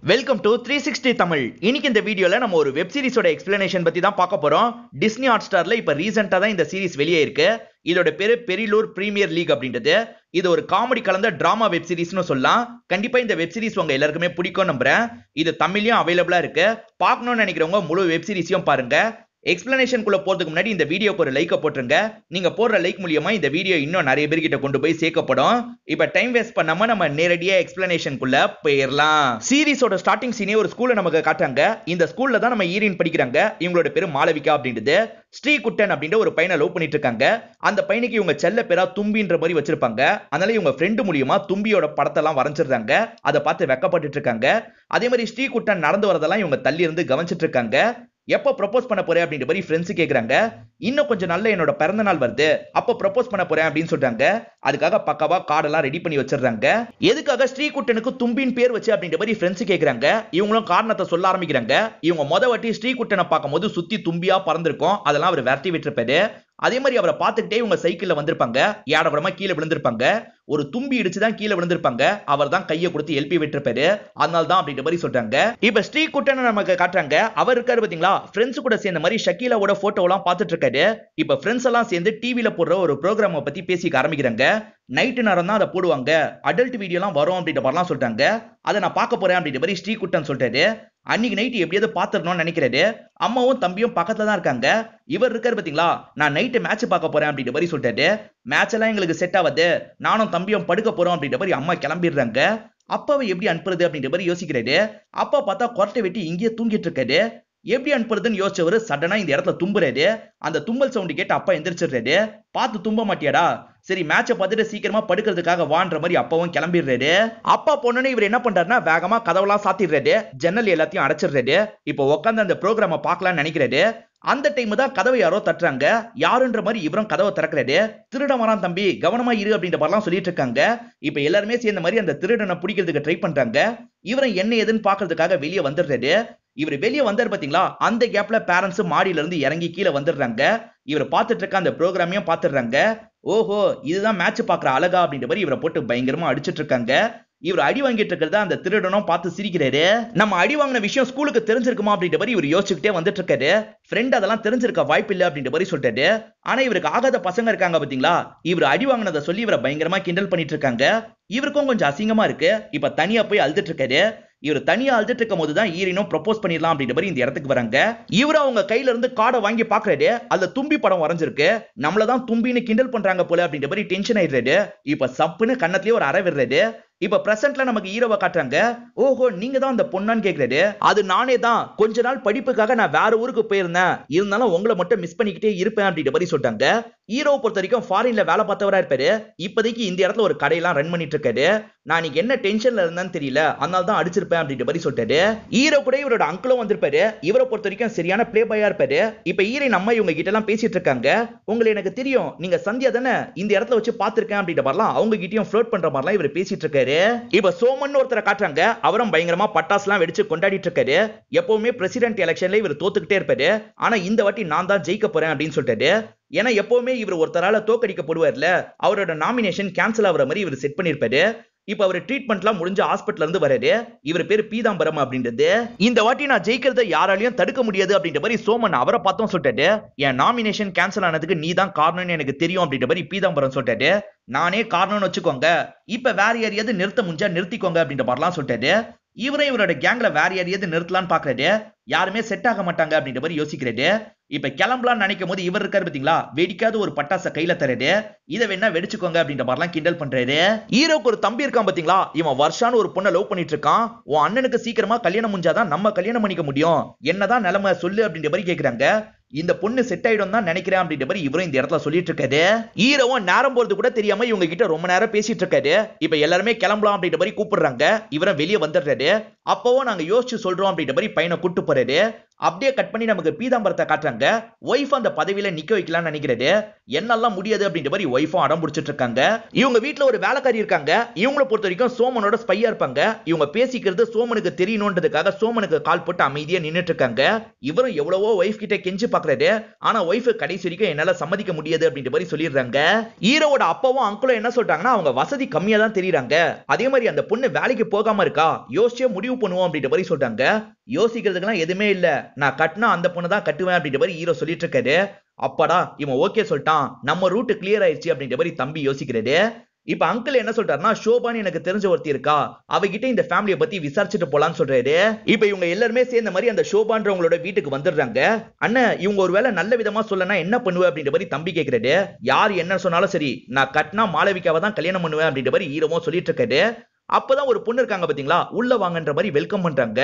Welcome to 360 Tamil. இன்னைக்கு இந்த வீடியோல நம்ம ஒரு வெப் சீரிஸோட எக்ஸ்பிளனேஷன் பத்தி தான் பார்க்க போறோம். டிஸ்னி ஹாட்ஸ்டார்ல இப்ப ரீசெண்டா தான் இந்த சீரிஸ் வெளியே இருக்கு. இதோட பேரு பெரிலூர் பிரீமியர் லீக் அப்படின்றது. இது ஒரு காமெடி கலந்த டிராமா வெப் சீரிஸ்னு சொல்லலாம். கண்டிப்பா இந்த வெப் சீரிஸ் உங்க எல்லாருக்குமே பிடிக்கும் நம்புறேன். இது தமிழ்லயும் அவைலபிளா இருக்கு. பார்க்கணும்னு நினைக்கிறவங்க முழு வெப் சீரிஸையும் பாருங்க. எக்ஸ்பிளனேஷன் குள்ள போறதுக்கு முன்னாடி இந்த வீடியோக்கு ஒரு லைக் போட்டுருங்க. நீங்க போடுற லைக் மூலியமா இந்த வீடியோ இன்னும் நிறைய பேர்கிட்ட கொண்டு போய் சேர்க்கப்படும். இப்ப டைம் வேஸ்ட் பண்ணாம நம்ம நேரடியா எக்ஸ்பிளனேஷன் குள்ள போயிடலாம். சீரிஸோட ஸ்டார்டிங் சீனே ஒரு ஸ்கூல்ல நமக்கு காட்டுறாங்க. இந்த ஸ்கூல்ல தான் நம்ம ஈரின் படிக்கிறாங்க. இவங்களோட பேரு மாளவிகா அப்படின்றது. ஸ்ரீகுட்டன் அப்படின்ற ஒரு பையனை லவ் பண்ணிட்டு இருக்காங்க. அந்த பையனுக்கு இவங்க செல்ல பேரா தும்பின்ற மாதிரி வச்சிருப்பாங்க. அதனால இவங்க ஃப்ரெண்டு மூலியமா தும்பியோட படத்தை எல்லாம் வரைஞ்சிடுறாங்க. அதை பார்த்து வெக்கப்பட்டு இருக்காங்க. அதே மாதிரி ஸ்ரீகுட்டன் நடந்து வரதெல்லாம் இவங்க தள்ளி இருந்து கவனிச்சிட்டு இருக்காங்க. எப்ப ப்ரொபோஸ் பண்ண போறேன் அப்படின்ற மாதிரி ஃப்ரெண்ட்ஸ் கேக்குறாங்க. இன்னும் கொஞ்சம் நாள்ல என்னோட பிறந்த நாள் வருது, அப்ப ப்ரொபோஸ் பண்ண போறேன் அப்படின்னு சொல்றாங்க. அதுக்காக பக்காவா கார்டெல்லாம் ரெடி பண்ணி வச்சிடுறாங்க. எதுக்காக ஸ்ரீகுட்டனுக்கு தும்பின் பேர் வச்சு அப்படின்ற மாதிரி ஃப்ரெண்ட்ஸ் கேக்குறாங்க. இவங்களும் காரணத்தை சொல்ல ஆரம்பிக்கிறாங்க. இவங்க முத வாட்டி ஸ்ரீகுட்டனை பார்க்கும்போது சுத்தி தும்பியா பறந்திருக்கும். அதெல்லாம் அவர் விரட்டி விட்டுருப்பாரு. அதே மாதிரி அவரை பார்த்துக்கிட்டே இவங்க சைக்கிள்ல வந்திருப்பாங்க. ஏடபடமா கீழே விழுந்திருப்பாங்க. ஒரு தும்பி இடிச்சுதான் கீழே விழுந்திருப்பாங்க. அவர் தான் கையை கொடுத்து எழுப்பி விட்டுருப்பாரு. அதனால தான் அப்படின்ற மாதிரி சொல்றாங்க. இப்ப ஸ்ரீகுட்டனை நமக்கு காட்டுறாங்க. அவர் இருக்காரு பாத்தீங்களா, ஃப்ரெண்ட்ஸ் கூட சேர்ந்த மாதிரி ஷக்கீலாவோட போட்டோ எல்லாம் பார்த்துட்டு இருக்காரு. இப்ப ஃப்ரெண்ட்ஸ் எல்லாம் சேர்ந்து டிவில போடுற ஒரு ப்ரோக்ராம பத்தி பேசிக்க ஆரம்பிக்கிறாங்க. நைட்டு நேரம் தான் அதை போடுவாங்க, அடல்ட் வீடியோ எல்லாம் வரும் அப்படின்ற மாதிரிலாம் சொல்றாங்க. அதை நான் பார்க்க போறேன் அப்படின்ற மாதிரி ஸ்ரீகுட்டன் சொல்றாரு. அன்னைக்கு நைட்டு எப்படியாவது பாத்துடணும்னு நினைக்கிறாரு. அம்மாவும் தம்பியும் பக்கத்துல தான் இருக்காங்க. இவர் இருக்காரு பாத்தீங்களா, நான் நைட்டு மேட்ச் பார்க்க போறேன் அப்படின்ற மாதிரி சொல்றாரு. மேட்ச் எல்லாம் எங்களுக்கு செட் ஆகாது, நானும் தம்பியும் படுக்க போறோம் அப்படின்ற மாதிரி அம்மா கிளம்பிடுறாங்க. அப்பாவை எப்படி அனுப்புறது அப்படின்ற மாதிரி யோசிக்கிறாரு. அப்பா பார்த்தா கொரட்டை வெட்டி இங்கேயே தூங்கிட்டு இருக்காரு. எப்படி அனுப்புறதுன்னு யோசிச்சவரு சடனா இந்த இடத்துல தும்புறாரு. அந்த தும்பல் சவுண்ட் கேட்டு அப்பா எந்திரிச்சிடுறாரு. பார்த்து தும்ப மாட்டியாடா, சரி மேட்சை பார்த்துட்டு சீக்கிரமா படுக்கிறதுக்காக வான்ற மாதிரி அப்பாவும் கிளம்பிடுறாரு. அப்பா பொண்ணுன்னு இவர் என்ன பண்றாருன்னா வேகமா கதவெல்லாம் சாத்திடுறாரு. ஜன்னல் எல்லாத்தையும் அடைச்சிடுறாரு. இப்போ உட்காந்து அந்த ப்ரோக்ராம பார்க்கலாம்னு நினைக்கிறாரு. அந்த டைம் தான் கதவை யாரோ தட்டுறாங்க. யாருன்ற மாதிரி இவரும் கதவை திறக்கிறாரு. திருடன் வரான் தம்பி, கவனமா இரு அப்படின்ற மாதிரிலாம் சொல்லிட்டு இருக்காங்க. இப்ப எல்லாருமே சேர்ந்த மாதிரி அந்த திருடனை பிடிக்கிறதுக்கு ட்ரை பண்றாங்க. இவரை என்ன ஏதுன்னு பாக்குறதுக்காக வெளியே வந்துடுறாரு. இவர் வெளியே வந்தாரு பாத்தீங்களா, அந்த கேப்ல பேரண்ட்ஸ் மாடியில இருந்து இறங்கி கீழே வந்துடுறாங்க. இவர் பார்த்துட்டு இருக்க அந்த ப்ரோக்ராமையும் பார்த்துடுறாங்க. ஓஹோ, இதுதான் மேட்ச் பாக்குற அழகா அப்படின்ற மாதிரி இவரை போட்டு பயங்கரமா அடிச்சிட்டு இருக்காங்க. இவர் அடி வாங்கிட்டு இருக்கிறத அந்த திருடனும் பார்த்து சிரிக்கிறாரு. நம்ம அடி வாங்கின விஷயம் ஸ்கூலுக்கு தெரிஞ்சிருக்குமா அப்படின்ற மாதிரி இவர் யோசிச்சுக்கிட்டே வந்துட்டு இருக்காரு. ஃப்ரெண்ட் அதெல்லாம் தெரிஞ்சிருக்க வாய்ப்பு இல்லை அப்படின்ற மாதிரி சொல்லிட்டாரு. ஆனா இவருக்கு ஆகாத பசங்க இருக்காங்க பாத்தீங்களா, இவர் அடி வாங்கினதை சொல்லி இவரை பயங்கரமா கிண்டல் பண்ணிட்டு இருக்காங்க. இவருக்கும் கொஞ்சம் அசிங்கமா இருக்கு. இப்ப தனியா போய் அழுதுட்டு இருக்காரு. இவர் தனியா அழுதுட்டு இருக்கும் போதுதான் ஈரினும் ப்ரொபோஸ் பண்ணிடலாம் அப்படின்ற மாதிரி இந்த இடத்துக்கு வராங்க. இவரு அவங்க கையில இருந்து கார்டை வாங்கி பாக்குறாரு. அதுல தும்பி படம் வரைஞ்சிருக்கு. நம்மளதான் தும்பின்னு கிண்டல் பண்றாங்க போல அப்படின்ற மாதிரி டென்ஷன் ஆயிடுறாரு. இப்ப சப்புன்னு கண்ணத்திலேயே ஒரு அறை விடுறாரு. இப்ப பிரசன்ட்ல நமக்கு ஹீரோவை காட்டுறாங்க. ஓஹோ, நீங்க தான் அந்த பொண்ணான்னு கேக்குறாரு. அது நானே தான், கொஞ்ச நாள் படிப்புக்காக நான் வேற ஊருக்கு போயிருந்தேன், இருந்தாலும் உங்களை மட்டும் மிஸ் பண்ணிக்கிட்டே இருப்பேன் அப்படின்ற மாதிரி சொல்றாங்க. ஹீரோவை பொறுத்த வரைக்கும் ஃபாரின்ல வேலை பார்த்தவரா இருப்பாரு. இப்போதைக்கு இந்த இடத்துல ஒரு கடையெல்லாம் ரன் பண்ணிட்டு இருக்காரு. நான் இன்னைக்கு என்ன டென்ஷன்ல இருந்தேன்னு தெரியல, அதனால தான் அடிச்சிருப்பேன் அப்படின்ற மாதிரி சொல்லிட்டாரு. ஹீரோ கூட இவரோட அங்கிளும் வந்திருப்பாரு. இவரை பொறுத்த வரைக்கும் சரியான பிளே பாயா இருப்பாரு. இப்ப ஹீரோயின் அம்மா இவங்க கிட்ட எல்லாம் பேசிட்டு இருக்காங்க. உங்களை எனக்கு தெரியும், நீங்க சந்தியா தானே, இந்த இடத்துல வச்சு பாத்துருக்கேன் அப்படின்ற மாதிரிலாம் அவங்க கிட்டயும் ஃப்ளோட் பண்ற மாதிரிலாம் இவர் பேசிட்டு இருக்காரு. இப்ப சோமன் ஒருத்தரை காட்டுறாங்க. அவரும் பயங்கரமா பட்டாசுலாம் வெடிச்சு கொண்டாடிட்டு இருக்காரு. எப்பவுமே பிரசிடென்ட் எலெக்ஷன்ல இவர் தோத்துக்கிட்டே இருப்பாரு. ஆனா இந்த வாட்டி நான் தான் ஜெயிக்க போறேன் அப்படின்னு சொல்லிட்டாரு. ஏன்னா எப்பவுமே இவர் ஒருத்தரால தோக்கடிக்கப்படுவார்ல, அவரோட நாமினேஷன் கேன்சல் ஆகிற மாதிரி இவர் செட் பண்ணிருப்பாரு. இப்ப அவர் ட்ரீட்மெண்ட்லாம் முடிஞ்ச ஹாஸ்பிட்டல்ல இருந்து வராரு. இவர் பேரு பீதாம்பரம் அப்படின்றது. இந்த வாட்டி நான் ஜெயிக்கிறத யாராலையும் தடுக்க முடியாது அப்படின்ற மாதிரி சோமன் அவரை பார்த்தோம் சொல்லிட்டாரு. என் நாமினேஷன் கேன்சல் ஆனதுக்கு நீ தான் காரணம்னு எனக்கு தெரியும் அப்படின்ற மாதிரி பீதாம்பரம் சொல்லிட்டாரு. நானே காரணம்னு வச்சுக்கோங்க, இப்ப வேற யாரையாவது நிறுத்த முடிஞ்சா நிறுத்திக்கோங்க அப்படின்ற மாதிரிலாம் சொல்லிட்டாரு. இவரே இவரோட கேங்ல வேற யாரையாவது நிறுத்தலான்னு பாக்குறாரு. யாருமே செட் ஆக மாட்டாங்க அப்படின்ற மாதிரி யோசிக்கிறாரு. இப்ப கிளம்பலாம்னு நினைக்கும் போது இவர் இருக்காரு பாத்தீங்களா, வெடிக்காத ஒரு பட்டாசை கையில தராரு. இதை வேணா வெடிச்சுக்கோங்க அப்படின்ற மாதிரிலாம் கிண்டல் பண்றாரு. ஹீரோக்கு ஒரு தம்பி இருக்கான் பாத்தீங்களா, இவன் வருஷான்னு ஒரு பொண்ணை லவ் பண்ணிட்டு இருக்கான். உன் அண்ணனுக்கு சீக்கிரமா கல்யாணம் முடிஞ்சாதான் நம்ம கல்யாணம் பண்ணிக்க முடியும், என்னதான் நிலைமை சொல்லு அப்படின்ற மாதிரி கேக்குறாங்க. இந்த பொண்ணு செட் ஆயிடும் தான் நினைக்கிறேன் அப்படின்ற மாதிரி இவரும் இந்த இடத்துல சொல்லிட்டு இருக்காரு. ஹீரோவும் நேரம் போறது கூட தெரியாம இவங்க கிட்ட ரொம்ப நேரம் பேசிட்டு இருக்காரு. இப்ப எல்லாருமே கிளம்பலாம் அப்படின்ற மாதிரி கூப்பிடுறாங்க. இவரும் வெளியே வந்துடுறாரு. அப்பவும் நாங்க யோசிச்சு சொல்றோம் அப்படின்ற மாதிரி பையனை கூட்டு போறாரு. அப்படியே கட் பண்ணி நமக்கு பீதாம்பரத்தை காட்டுறாங்க. ஒய்ஃப் அந்த பதவியில நிக்க வைக்கலாம்னு நினைக்கிறது. என்னெல்லாம் முடியாது அப்படின்ற மாதிரி ஒய்ஃபும் அடம் பிடிச்சிட்டு இருக்காங்க. இவங்க வீட்ல ஒரு வேலைக்காரி இருக்காங்க. இவங்கள பொறுத்த வரைக்கும் சோமனோட ஸ்பையா இருப்பாங்க. இவங்க பேசிக்கிறது சோமனுக்கு தெரியணும்ன்றதுக்காக சோமனுக்கு கால் போட்டு அமைதியா நின்னுட்டு இருக்காங்க. இவரும் எவ்வளவோ ஒய்ஃப் கிட்ட கெஞ்சி பாக்குறாரு. ஆனா ஒய்ஃப் கடைசி வரைக்கும் என்னால சம்மதிக்க முடியாது அப்படின்ற மாதிரி சொல்லிடுறாங்க. ஹீரோவோட அப்பாவும் அங்கிளும் என்ன சொல்றாங்கன்னா அவங்க வசதி கம்மியா தான் தெரியுறாங்க. அதே மாதிரி அந்த பொண்ணு வேலைக்கு போகாம இருக்கா, யோசிச்சே முடிவு பண்ணுவோம் அப்படின்ற மாதிரி சொல்றாங்க. யோசிக்கிறதுக்கெல்லாம் எதுவுமே இல்ல, நான் கட்டினா அந்த பொண்ணு தான் கட்டுவேன் அப்படின்ற மாதிரி ஹீரோ சொல்லிட்டு இருக்காரு. அப்பாடா இவன் ஓகே சொல்லிட்டான், நம்ம ரூட் கிளியர் ஆயிடுச்சு அப்படின்ற மாதிரி தம்பி யோசிக்கிறது. இப்ப அங்கிள் என்ன சொல்றாருன்னா, ஷோபான்னு எனக்கு தெரிஞ்ச ஒருத்தி இருக்கா, அவகிட்ட இந்த ஃபேமிலியை பத்தி விசாரிச்சுட்டு போலான்னு சொல்றாரு. இப்ப இவங்க எல்லாருமே சேர்ந்த மாதிரி அந்த ஷோபான்றவங்களோட வீட்டுக்கு வந்துடுறாங்க. அண்ணன் இவங்க ஒருவேளை நல்ல விதமா சொல்லனா என்ன பண்ணுவேன் அப்படின்ற மாதிரி தம்பி கேட்கிறாரு. யார் என்ன சொன்னாலும் சரி, நான் கட்டினா மாளவிகாவை தான் கல்யாணம் பண்ணுவேன் அப்படின்ற மாதிரி ஹீரோவும் சொல்லிட்டு இருக்காரு. அப்பதான் ஒரு பொண்ணு இருக்காங்க பாத்தீங்களா, உள்ள வாங்கன்ற மாதிரி வெல்கம் பண்றாங்க.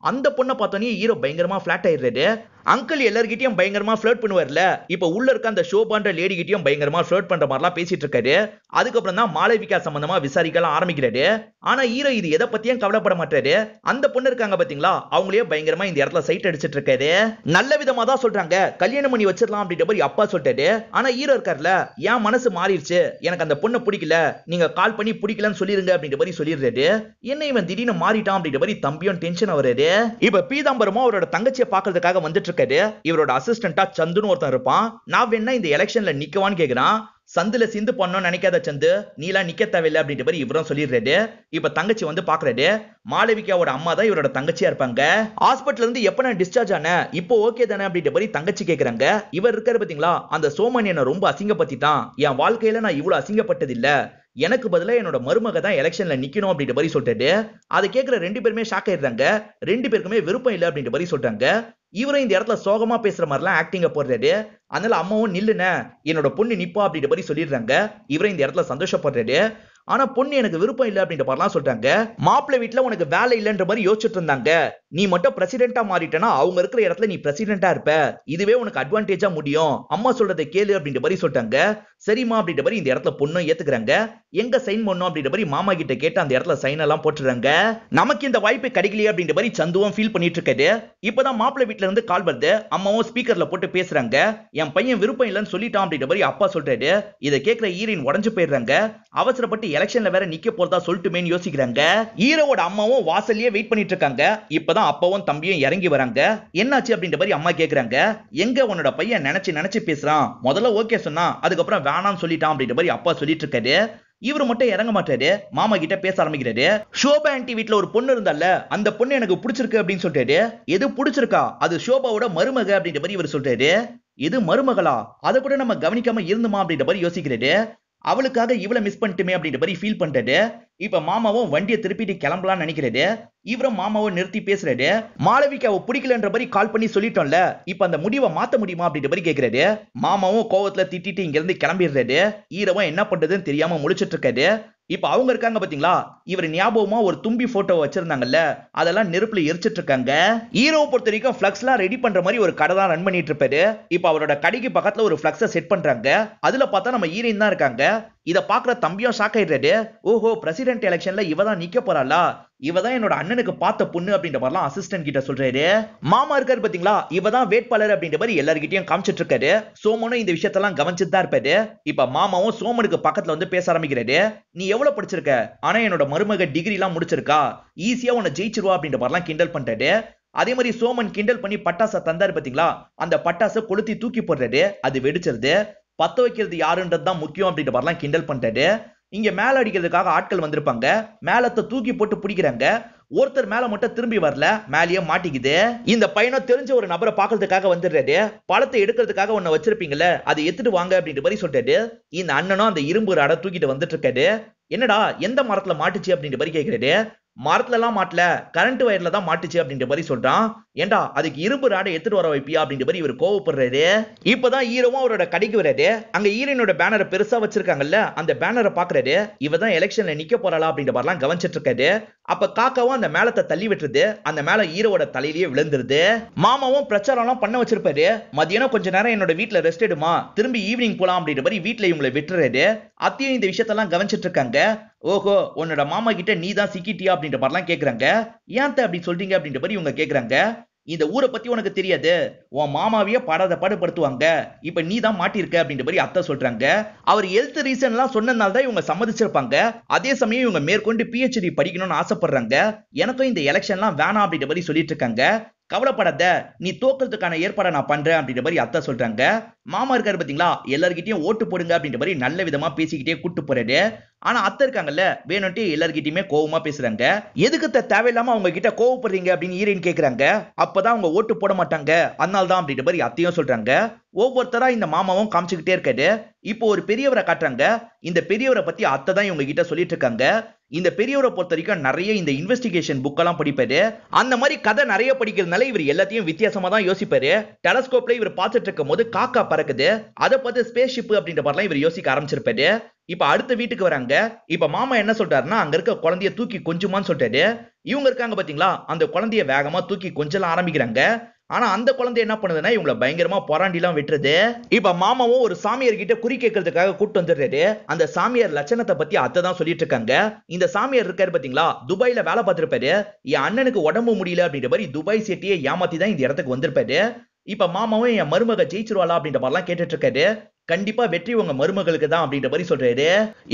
அந்த பொண்ணை பார்த்தோன்னே ஹீரோ பயங்கரமா பிளாட் ஆயிடுறாரு. அங்கிள் எல்லார்கிட்டயும் பயங்கரமா ஃபிளர்ட் பண்ணுவார்ல, இப்ப உள்ள இருக்க அந்த ஷோபான்ற லேடி கிட்டயும் பயங்கரமா ஃபிளர்ட் பண்ற மாதிரிலாம் பேசிட்டு இருக்காரு. அதுக்கப்புறம் தான் மாளவிகா சம்பந்தமா விசாரிக்கலாம் ஆரம்பிக்கிறாரு. ஆனா ஹீரோ இது எதை பத்தியும் கவலைப்பட மாட்டாரு. அந்த பொண்ணு இருக்காங்க பாத்தீங்களா, அவங்களே பயங்கரமா இந்த இடத்துல சைட் அடிச்சிட்டு இருக்காரு. நல்ல விதமா தான் சொல்றாங்க, கல்யாணம் பண்ணி வச்சிடலாம் அப்படின்ற மாதிரி அப்பா சொல்லிட்டாரு. ஆனா ஹீரோ இருக்காருல, என் மனசு மாறிடுச்சு, எனக்கு அந்த பொண்ணை பிடிக்கல, நீங்க கால் பண்ணி பிடிக்கலன்னு சொல்லிருங்க அப்படின்ற மாதிரி சொல்லிடுறாரு. என்ன இவன் திடீர்னு மாறிட்டான் அப்படின்ற மாதிரி தம்பியும் டென்ஷன் ஆகுறாரு. இப்ப பீதாம்பரமும் அவரோட தங்கச்சியை பாக்குறதுக்காக வந்துட்டு இருக்காரு. இவரோட அசிஸ்டண்டா சந்துன்னு ஒருத்தன் இருப்பான். நான் வேணா இந்த எலெக்ஷன்ல நிக்கவான்னு கேக்குறான். சந்துல சிந்து பண்ணணும் நினைக்காத சந்து, நீலாம் நிக்க தேவையில்லை அப்படின்ற மாதிரி இவரும் சொல்லிடுறாரு. இப்ப தங்கச்சி வந்து பாக்குறாரு. மாளவிகாவோட அம்மா தான் இவரோட தங்கச்சியா இருப்பாங்க. ஹாஸ்பிட்டல்ல இருந்து எப்ப நான் டிஸ்சார்ஜ் ஆன, இப்போ ஓகே தானே அப்படின்ற மாதிரி தங்கச்சி கேக்குறாங்க. இவர் இருக்காரு பாத்தீங்களா, அந்த சோமன் என்ன ரொம்ப அசிங்கப்படுத்திட்டான், என் வாழ்க்கையில நான் இவ்வளவு அசிங்கப்பட்டது இல்ல, எனக்கு பதிலா என்னோட மருமக தான் எலெக்ஷன்ல நிக்கணும் அப்படின்ற மாதிரி சொல்லிட்டு அதை கேட்கிற ரெண்டு பேருமே ஷாக் ஆயிடுறாங்க. ரெண்டு பேருக்குமே விருப்பம் இல்லை அப்படின்ற மாதிரி சொல்றாங்க. இவரும் இந்த இடத்துல சோகமா பேசுற மாதிரிலாம் ஆக்டிங்க போடுறாரு. அதனால அம்மாவும் நில்லுன, என்னோட பொண்ணு நிப்பா அப்படின்ற மாதிரி சொல்லிடுறாங்க. இவரும் இந்த இடத்துல சந்தோஷப்படுறாரு. ஆனா பொண்ணு எனக்கு விருப்பம் இல்லை அப்படின்ற மாதிரிலாம் சொல்றாங்க. மாப்பிள்ளை வீட்டுல உனக்கு வேலை இல்லைன்ற மாதிரி யோசிச்சுட்டு இருந்தாங்க, நீ மட்டும் பிரசிடென்டா மாறிட்டனா அவங்க இருக்கிற இடத்துல நீ பிரசிடென்டா இருப்ப, இதுவே உனக்கு அட்வான்டேஜா முடியும், அம்மா சொல்றதை கேளு அப்படின்ற மாதிரி சொல்றாங்க. சரிமா அப்படின்ற மாதிரி இந்த இடத்துல பொண்ணும் ஏத்துக்கிறாங்க. எங்க சைன் பண்ணும் அப்படின்ற மாதிரி மாமா கிட்ட கேட்டு அந்த இடத்துல சைன் எல்லாம் போட்டுறாங்க. நமக்கு இந்த வாய்ப்பு கிடைக்கலையே அப்படின்ற மாதிரி சந்துவும் ஃபீல் பண்ணிட்டு இருக்காரு. இப்பதான் மாப்பிள்ளை வீட்டுல இருந்து கால் வருது. அம்மாவும் ஸ்பீக்கர்ல போட்டு பேசுறாங்க. என் பையன் விருப்பம் இல்லைன்னு சொல்லிட்டான் அப்படின்ற மாதிரி அப்பா சொல்றாரு. இதை கேட்கிற ஈரின் உடஞ்சு போயிடுறாங்க. அவசரப்பட்டு எலெக்ஷன்ல வேற நிக்க போறதா சொல்லிட்டுமேன்னு யோசிக்கிறாங்க. ஹீரோவோட அம்மாவும் வாசல்லயே வெயிட் பண்ணிட்டு இருக்காங்க. இப்பதான் அப்பாவும் தம்பியும் இறங்கி வராங்க. என்னாச்சு அப்படின்ற மாதிரி அம்மா கேக்குறாங்க. எங்க உன்னோட பையன் நினைச்சு நினைச்சு பேசுறான், முதல்ல ஓகே சொன்னா அதுக்கப்புறம் வேணாம்னு சொல்லிட்டான் அப்படின்ற மாதிரி அப்பா சொல்லிட்டு இருக்காரு. இவரு மட்டும் இறங்க மாட்டாரு. மாமா கிட்ட பேச ஆரம்பிக்கிறாரு. ஷோபா ஆன்ட்டி வீட்ல ஒரு பொண்ணு இருந்தால, அந்த பொண்ணு எனக்கு பிடிச்சிருக்கு அப்படின்னு சொல்றாரு. எது பிடிச்சிருக்கா, அது ஷோபாவோட மருமக அப்படின்ற மாதிரி இவர் சொல்றாரு. இது மருமகளா, அதை கூட நம்ம கவனிக்காம இருந்துமா அப்படின்ற மாதிரி யோசிக்கிறாரு. அவளுக்காக இவளை மிஸ் பண்ணிட்டுமே அப்படின்ற மாதிரி ஃபீல் பண்றாரு. இப்ப மாமாவும் வண்டியை திருப்பிட்டு கிளம்பலாம்னு நினைக்கிறாரு. இவரும் மாமாவை நிறுத்தி பேசுறாரு. மாளவிகாவை பிடிக்கலன்ற மாதிரி கால் பண்ணி சொல்லிட்டோம்ல, இப்ப அந்த முடிவை மாத்த முடியுமா அப்படின்ற மாதிரி கேக்குறாரு. மாமாவும் கோவத்துல திட்டிட்டு இங்க இருந்து கிளம்பிடுறாரு. ஈரவும் என்ன பண்றதுன்னு தெரியாம முழிச்சிட்டு இருக்காரு. இப்ப அவங்க இருக்காங்க பாத்தீங்களா, இவர் ஞாபகமா ஒரு தும்பி போட்டோ வச்சிருந்தாங்கல்ல, அதெல்லாம் நெருப்புல எரிச்சிட்டு இருக்காங்க. ஹீரோவை பொறுத்த வரைக்கும் பிளக்ஸ் எல்லாம் ரெடி பண்ற மாதிரி ஒரு கடை தான் ரன் பண்ணிட்டு இருப்பாரு. இப்ப அவரோட கடைக்கு பக்கத்துல ஒரு பிளக்ஸ செட் பண்றாங்க. அதுல பார்த்தா நம்ம ஹீரோயின் தான் இருக்காங்க. இத பாக்குற தம்பியும் ஷாக் ஆயிடுறாரு. ஓஹோ, பிரசிடென்ட் எலெக்ஷன்ல இவதான் நிக்க போறாளா, இவதான் என்னோட அண்ணனுக்கு பார்த்த பொண்ணு அப்படின்ற மாதிரிலாம் அசிஸ்டன்ட் கிட்ட சொல்றாரு. மாமா இருக்காரு பாத்தீங்களா, இவதான் வேட்பாளர் அப்படின்ற மாதிரி எல்லார்கிட்டயும் காமிச்சிட்டு இருக்காரு. சோமனும் இந்த விஷயத்தெல்லாம் கவனிச்சுட்டு தான் இருப்பாரு. இப்ப மாமாவும் சோமனுக்கு பக்கத்துல வந்து பேச ஆரம்பிக்கிறாரு. நீ எவ்வளவு படிச்சிருக்க, ஆனா என்னோட மருமக டிகிரி எல்லாம் முடிச்சிருக்கா, ஈஸியா உன்னை ஜெயிச்சிருவா அப்படின்ற மாதிரிலாம் கிண்டல் பண்றாரு. அதே மாதிரி சோமன் கிண்டல் பண்ணி பட்டாசை தந்தாரு பாத்தீங்களா, அந்த பட்டாசை கொளுத்தி தூக்கி போடுறாரு. அது வெடிச்சிருது. பத்த வைக்கிறது யாருன்றது தான் முக்கியம் அப்படின்ற மாதிரிலாம் கிண்டல் பண்றாரு. இங்க மேல அடிக்கிறதுக்காக ஆட்கள் வந்திருப்பாங்க. மேலத்தை தூக்கி போட்டு பிடிக்கிறாங்க. ஒருத்தர் மேல மட்டும் திரும்பி வரல, மேலேயே மாட்டிக்குது. இந்த பையனும் தெரிஞ்ச ஒரு நபரை பாக்குறதுக்காக வந்துடுறாரு. பழத்தை எடுக்கிறதுக்காக ஒண்ணு வச்சிருப்பீங்கல்ல, அதை எடுத்துட்டு வாங்க அப்படின்ற மாதிரி சொல்றாரு. இந்த அண்ணனும் அந்த இரும்பு ராடை தூக்கிட்டு வந்துட்டு இருக்காரு. என்னடா எந்த மரத்துல மாட்டுச்சு அப்படின்ற மாதிரி கேட்கிறாரு. மரத்துல எல்லாம் மாட்டல, கரண்ட் வயர்ல தான் மாட்டுச்சு அப்படின்ற மாதிரி சொல்றான். ஏண்டா அதுக்கு இரும்பு ராடை எடுத்துட்டு வர வைப்பியா அப்படின்ற மாதிரி இவர் கோவப்படுறாரு. இப்பதான் ஹீரோவும் அவரோட கடைக்கு வராரு. அங்க ஹீரோனோட பேனரை பெருசா வச்சிருக்காங்கல்ல, அந்த பேனரை பாக்குறாரு. இவதான் எலெக்ஷன்ல நிக்க போறாளா அப்படின்ற மாதிரிலாம் கவனிச்சிட்டு இருக்காரு. அப்ப காக்காவும் அந்த மேலத்தை தள்ளி விட்டுருது. அந்த மேல ஹீரோவோட தலையிலேயே விழுந்துருது. மாமாவும் பிரச்சாரம் எல்லாம் பண்ண வச்சிருப்பாரு. மதியானம் கொஞ்ச நேரம் என்னோட வீட்டுல ரெஸ்ட் எடுமா, திரும்பி ஈவினிங் போலாம் அப்படின்ற மாதிரி வீட்டுல இவங்களை விட்டுறாரு. அத்தையும் இந்த விஷயத்தெல்லாம் கவனிச்சிட்டு இருக்காங்க. ஓஹோ, உன்னோட மாமா கிட்ட நீ தான் சிக்கிட்டியா அப்படின்ற மாதிரிலாம் கேக்குறாங்க. ஏன் அப்படி சொல்றீங்க அப்படின்ற மாதிரி இவங்க கேக்குறாங்க. இந்த ஊரை பத்தி உனக்கு தெரியாது, உன் மாமாவையே படாத பாடுபடுத்துவாங்க, இப்ப நீ தான் மாட்டிருக்க அப்படின்ற மாதிரி அத்தை சொல்றாங்க. அவர் ஹெல்த் ரீசன் எல்லாம் சொன்னதுனால தான் இவங்க சம்மதிச்சிருப்பாங்க. அதே சமயம் இவங்க மேற்கொண்டு PhD படிக்கணும்னு ஆசைப்படுறாங்க. எனக்கும் இந்த எலெக்ஷன்லாம் வேணாம் அப்படின்ற மாதிரி சொல்லிட்டு இருக்காங்க. கவலைப்படாத, நீ தோக்கிறதுக்கான ஏற்பாடை நான் பண்றேன் அப்படின்ற மாதிரி அத்தை சொல்றாங்க. மாமா இருக்காரு பாத்தீங்களா, எல்லார்கிட்டயும் ஓட்டு போடுங்க அப்படின்ற மாதிரி நல்ல விதமா பேசிக்கிட்டே கூட்டு போறாரு. ஆனா அத்தை இருக்காங்கல்ல, வேணும்ட்டு எல்லார்கிட்டயுமே கோவமா பேசுறாங்க. எதுக்கு தேவையில்லாம அவங்க கிட்ட கோவப்படுறீங்க அப்படின்னு ஹீரோயின் கேக்குறாங்க. அப்பதான் அவங்க ஓட்டு போட மாட்டாங்க, அதனால தான் அப்படின்ற மாதிரி அத்தையும் சொல்றாங்க. ஒவ்வொருத்தரா இந்த மாமாவும் காமிச்சுக்கிட்டே இருக்காரு. இப்போ ஒரு பெரியவரை காட்டுறாங்க. இந்த பெரியவரை பத்தி அத்தை தான் இவங்க கிட்ட சொல்லிட்டு இருக்காங்க. இந்த பெரியவரை பொறுத்த வரைக்கும் நிறைய இந்த இன்வெஸ்டிகேஷன் புக் எல்லாம் படிப்பாரு. அந்த மாதிரி கதை நிறைய படிக்கிறதுனால இவர் எல்லாத்தையும் வித்தியாசமா தான் யோசிப்பாரு. டெலஸ்கோப்ல இவர் பார்த்துட்டு இருக்கும் போது காக்கா பறக்குது, அதை பார்த்து ஸ்பேஸ் ஷிப் அப்படின்ற மாதிரிலாம் இவர் யோசிக்க ஆரம்பிச்சிருப்பாரு. இப்ப அடுத்த வீட்டுக்கு வராங்க. இப்ப மாமா என்ன சொல்றாருன்னா, அங்க இருக்க குழந்தைய தூக்கி கொஞ்சுமான்னு சொல்றாரு. இவங்க இருக்காங்க பாத்தீங்களா, அந்த குழந்தைய வேகமா தூக்கி கொஞ்சலாம் ஆரம்பிக்கிறாங்க. ஆனா அந்த குழந்தை என்ன பண்ணுதுன்னா, இவங்கள பயங்கரமா பொறாண்டிலாம் விட்டுருது. இப்ப மாமாவும் ஒரு சாமியார் கிட்ட குறி கேட்கறதுக்காக கூட்டு வந்துடுறாரு. அந்த சாமியார் லட்சணத்தை பத்தி அத்தை தான் சொல்லிட்டு இருக்காங்க. இந்த சாமியார் இருக்காரு பாத்தீங்களா, துபாயில வேலை பார்த்திருப்பாரு. என் அண்ணனுக்கு உடம்பு முடியல அப்படின்ற மாதிரி துபாய் சேட்டியை ஏமாத்தி தான் இந்த இடத்துக்கு வந்திருப்பாரு. இப்ப மாமாவும் என் மருமக ஜெயிச்சிருவாளா அப்படின்ற மாதிரிலாம் கேட்டுட்டு இருக்காரு. கண்டிப்பா வெற்றி உங்க மருமகளுக்கு தான் அப்படின்ற மாதிரி சொல்றாரு.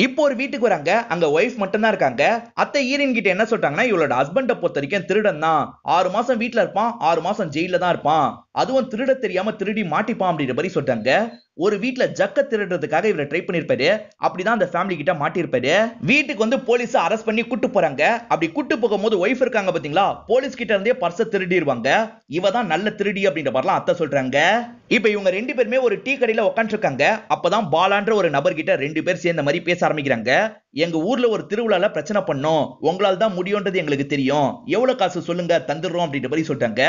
இப்போ ஒரு வீட்டுக்கு வராங்க. அங்க ஒய்ஃப் மட்டும் தான் இருக்காங்க. அத்தை ஹீரோயின் கிட்ட என்ன சொல்றாங்கன்னா, இவளோட ஹஸ்பண்ட பொறுத்த வரைக்கும் திருடன் தான், 6 மாசம் வீட்டுல இருப்பான், 6 மாசம் ஜெயில தான் இருப்பான், அதுவும் திருட தெரியாம திருடி மாட்டிப்பான் அப்படின்ற மாதிரி சொல்றாங்க. ஒரு வீட்டுல ஜக்க திருடுறதுக்காக இவரை ட்ரை பண்ணிருப்பாரு. அப்படிதான் அந்த ஃபேமிலி கிட்ட மாட்டிருப்பாரு. வீட்டுக்கு வந்து போலீஸ் அரெஸ்ட் பண்ணி கூட்டு போறாங்க. அப்படி கூட்டு போகும்போது ஒய்ஃப் இருக்காங்க பாத்தீங்களா, போலீஸ் கிட்ட இருந்தே பர்ஸ திருடிடுவாங்க. இவ தான் நல்ல திருடி அப்படின்ற மாதிரிலாம் அத்தை சொல்றாங்க. இப்ப இவங்க 2 பேருமே ஒரு டீ கடையில உட்கார்ந்து இருக்காங்க. அப்பதான் பாலான்ற ஒரு நபர் கிட்ட 2 பேர் சேர்ந்த மாதிரி பேச ஆரம்பிக்கிறாங்க. எங்க ஊர்ல ஒரு திருவிழால பிரச்சனை பண்ணோம், உங்களால தான் முடியும்ன்றது எங்களுக்கு தெரியும், எவ்வளவு காசு சொல்லுங்க தந்துடுறோம் அப்படின்ற மாதிரி சொல்றாங்க.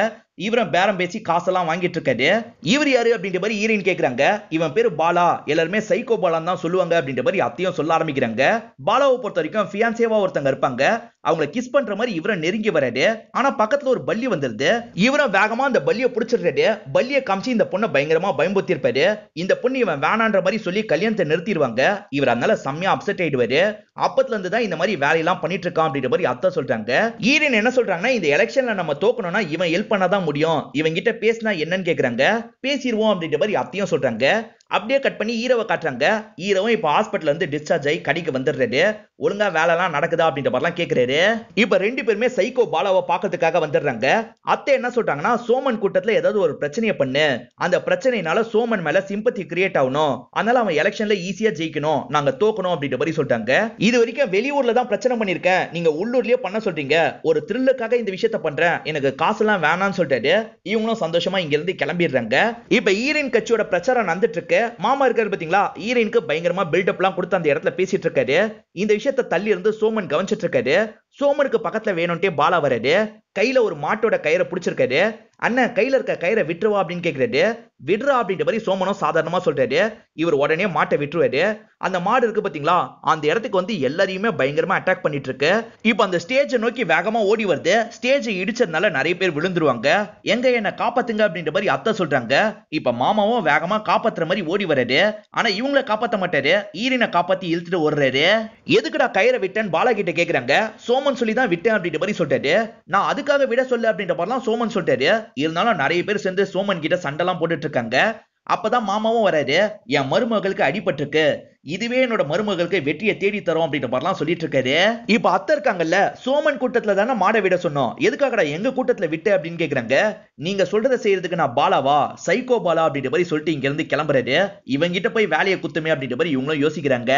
இவரும் பேரம் பேசி காசெல்லாம் வாங்கிட்டு இருக்காரு. இவர் யாரு அப்படின்ற மாதிரி ஹீரோயின் கேக்குறாங்க. இவன் பேரு பாலா, எல்லாருமே சைக்கோ பாலான்னு தான் சொல்லுவாங்க அப்படின்ற மாதிரி அத்தையும் சொல்ல ஆரம்பிக்கிறாங்க. பாலாவை பொறுத்த வரைக்கும் ஃபியான்சேவா ஒருத்தங்க இருப்பாங்க. அவங்களை கிஸ் பண்ற மாதிரி இவரை நெருங்கி வராரு. ஆனா பக்கத்துல ஒரு பல்லி வந்துருது. இவரும் வேகமா அந்த பல்லியை பிடிச்சிடுறாரு. பல்லியை காமிச்சு இந்த பொண்ணை பயங்கரமா பயம்புத்தி இருப்பாரு. இந்த பொண்ணு இவன் வேணான்ற மாதிரி சொல்லி கல்யாணத்தை நிறுத்திடுவாங்க. இவர் அதனால செம்மையா அப்செட் ஆயிடுவாரு. அப்பத்துல இருந்து தான் இந்த மாதிரி வேலையெல்லாம் பண்ணிட்டு இருக்கான் அப்படின்ற மாதிரி அத்தை சொல்றாங்க. ஹீரோயின் என்ன சொல்றாங்கன்னா, இந்த எலெக்ஷன்ல நம்ம தோக்கணும்னா இவன் ஹெல்ப் பண்ணாதான் முடியும், இவன் கிட்ட பேசினா என்னன்னு கேக்குறாங்க. பேசிடுவோம் அப்படின்ற மாதிரி அத்தையும் சொல்றாங்க. அப்படியே கட் பண்ணி ஹீரோவை காட்டுறாங்க. ஹீரோவும் இப்ப ஹாஸ்பிட்டல்ல இருந்து டிஸ்சார்ஜ் ஆகி கடைக்கு வந்துடுறாரு. ஒழுங்கா வேலை எல்லாம் நடக்குதா அப்படின்ற மாதிரிலாம் கேக்குறாரு. இப்ப 2 பேருமே சைக்கோ பாலாவை பாக்கிறதுக்காக வந்துடுறாங்க. அத்தை என்ன சொல்றாங்கன்னா, சோமன் கூட்டத்துல ஏதாவது ஒரு பிரச்சனையை பண்ணு, அந்த பிரச்சனைனால சோமன் மேல சிம்பத்தி கிரியேட் ஆகணும், அதனால அவன் எலெக்ஷன்ல ஈஸியா ஜெயிக்கணும், நாங்க தோக்கணும் அப்படின்ற மாதிரி சொல்றாங்க. இது வரைக்கும் வெளியூர்ல தான் பிரச்சனை பண்ணிருக்கேன், நீங்க உள்ளூர்லயே பண்ண சொல்றீங்க, ஒரு த்ரில்லுக்காக இந்த விஷயத்த பண்றேன், எனக்கு காசெல்லாம் வேணாம்னு சொல்லிட்டாரு. இவங்களும் சந்தோஷமா இங்க இருந்து கிளம்பிடுறாங்க. இப்ப ஹீரோயின் கட்சியோட பிரச்சாரம் நடந்துட்டு இருக்கு. மாமா இருக்காரு பாத்தீங்களா, ஹீரோயினுக்கு பயங்கரமா பில்டப் எல்லாம் கொடுத்து அந்த இடத்துல பேசிட்டு இருக்காரு. இந்த விஷயத்தை தள்ளி இருந்து சோமன் கவனிச்சிட்டு இருக்காரு. சோமனுக்கு பக்கத்துல வேணும்ட்டே பாலா வராரு. கையில ஒரு மாட்டோட கயிறை பிடிச்சிருக்காரு. அண்ணன் கையில இருக்க கயிறை விட்டுருவா அப்படின்னு கேக்குறாரு. விடுறா அப்படின்ற மாதிரி சோமனும் சாதாரணமா சொல்றாரு. இவர் உடனே மாட்டை விட்டுருவாரு. அந்த மாடு இருக்கு பாத்தீங்களா, அந்த இடத்துக்கு வந்து எல்லாரையுமே பயங்கரமா அட்டாக் பண்ணிட்டு இருக்கு. இப்ப அந்த ஸ்டேஜை நோக்கி வேகமா ஓடி வருது. ஸ்டேஜை இடிச்சதுனால நிறைய பேர் விழுந்துருவாங்க. எங்க என்ன காப்பாத்துங்க அப்படின்ற மாதிரி அத்தை சொல்றாங்க. இப்ப மாமாவும் வேகமா காப்பாத்துற மாதிரி ஓடி வராரு. ஆனா இவங்கள காப்பாத்த மாட்டாரு. ஈரினை காப்பாத்தி இழுத்துட்டு ஓடுறாரு. எதுக்குடா கயிறை விட்டேன்னு பாலா கிட்ட கேக்குறாங்க. சோமன் சொல்லி தான் விட்டேன் அப்படின்ற மாதிரி சொல்றாரு. நான் அதுக்காக விட சொல்ல அப்படின்ற மாதிரிலாம் சோமன் சொல்றாரு. இருந்தாலும் நிறைய பேர் சேர்ந்து சோமன் கிட்ட சண்டைலாம் போட்டுட்டு இருக்காங்க. அப்பதான் மாமாவும் வராரு. என் மருமகளுக்கு அடிபட்டிருக்கு, இதுவே என்னோட மருமகளுக்கு வெற்றியை தேடி தரும் அப்படின்ற மாதிரிலாம் சொல்லிட்டு இருக்காரு. இப்ப அத்தை இருக்காங்கல்ல, சோமன் கூட்டத்துல தானே மாடை விட சொன்னோம், எதுக்காகடா எங்க கூட்டத்துல விட்டு அப்படின்னு கேக்குறாங்க. நீங்க சொல்றதை செய்யறதுக்கு நான் பாலாவா, சைக்கோ பாலா அப்படின்ற மாதிரி சொல்லிட்டு இங்க இருந்து கிளம்புறாரு. இவங்கிட்ட போய் வேலையை குத்துமே அப்படின்ற மாதிரி இவங்களும் யோசிக்கிறாங்க.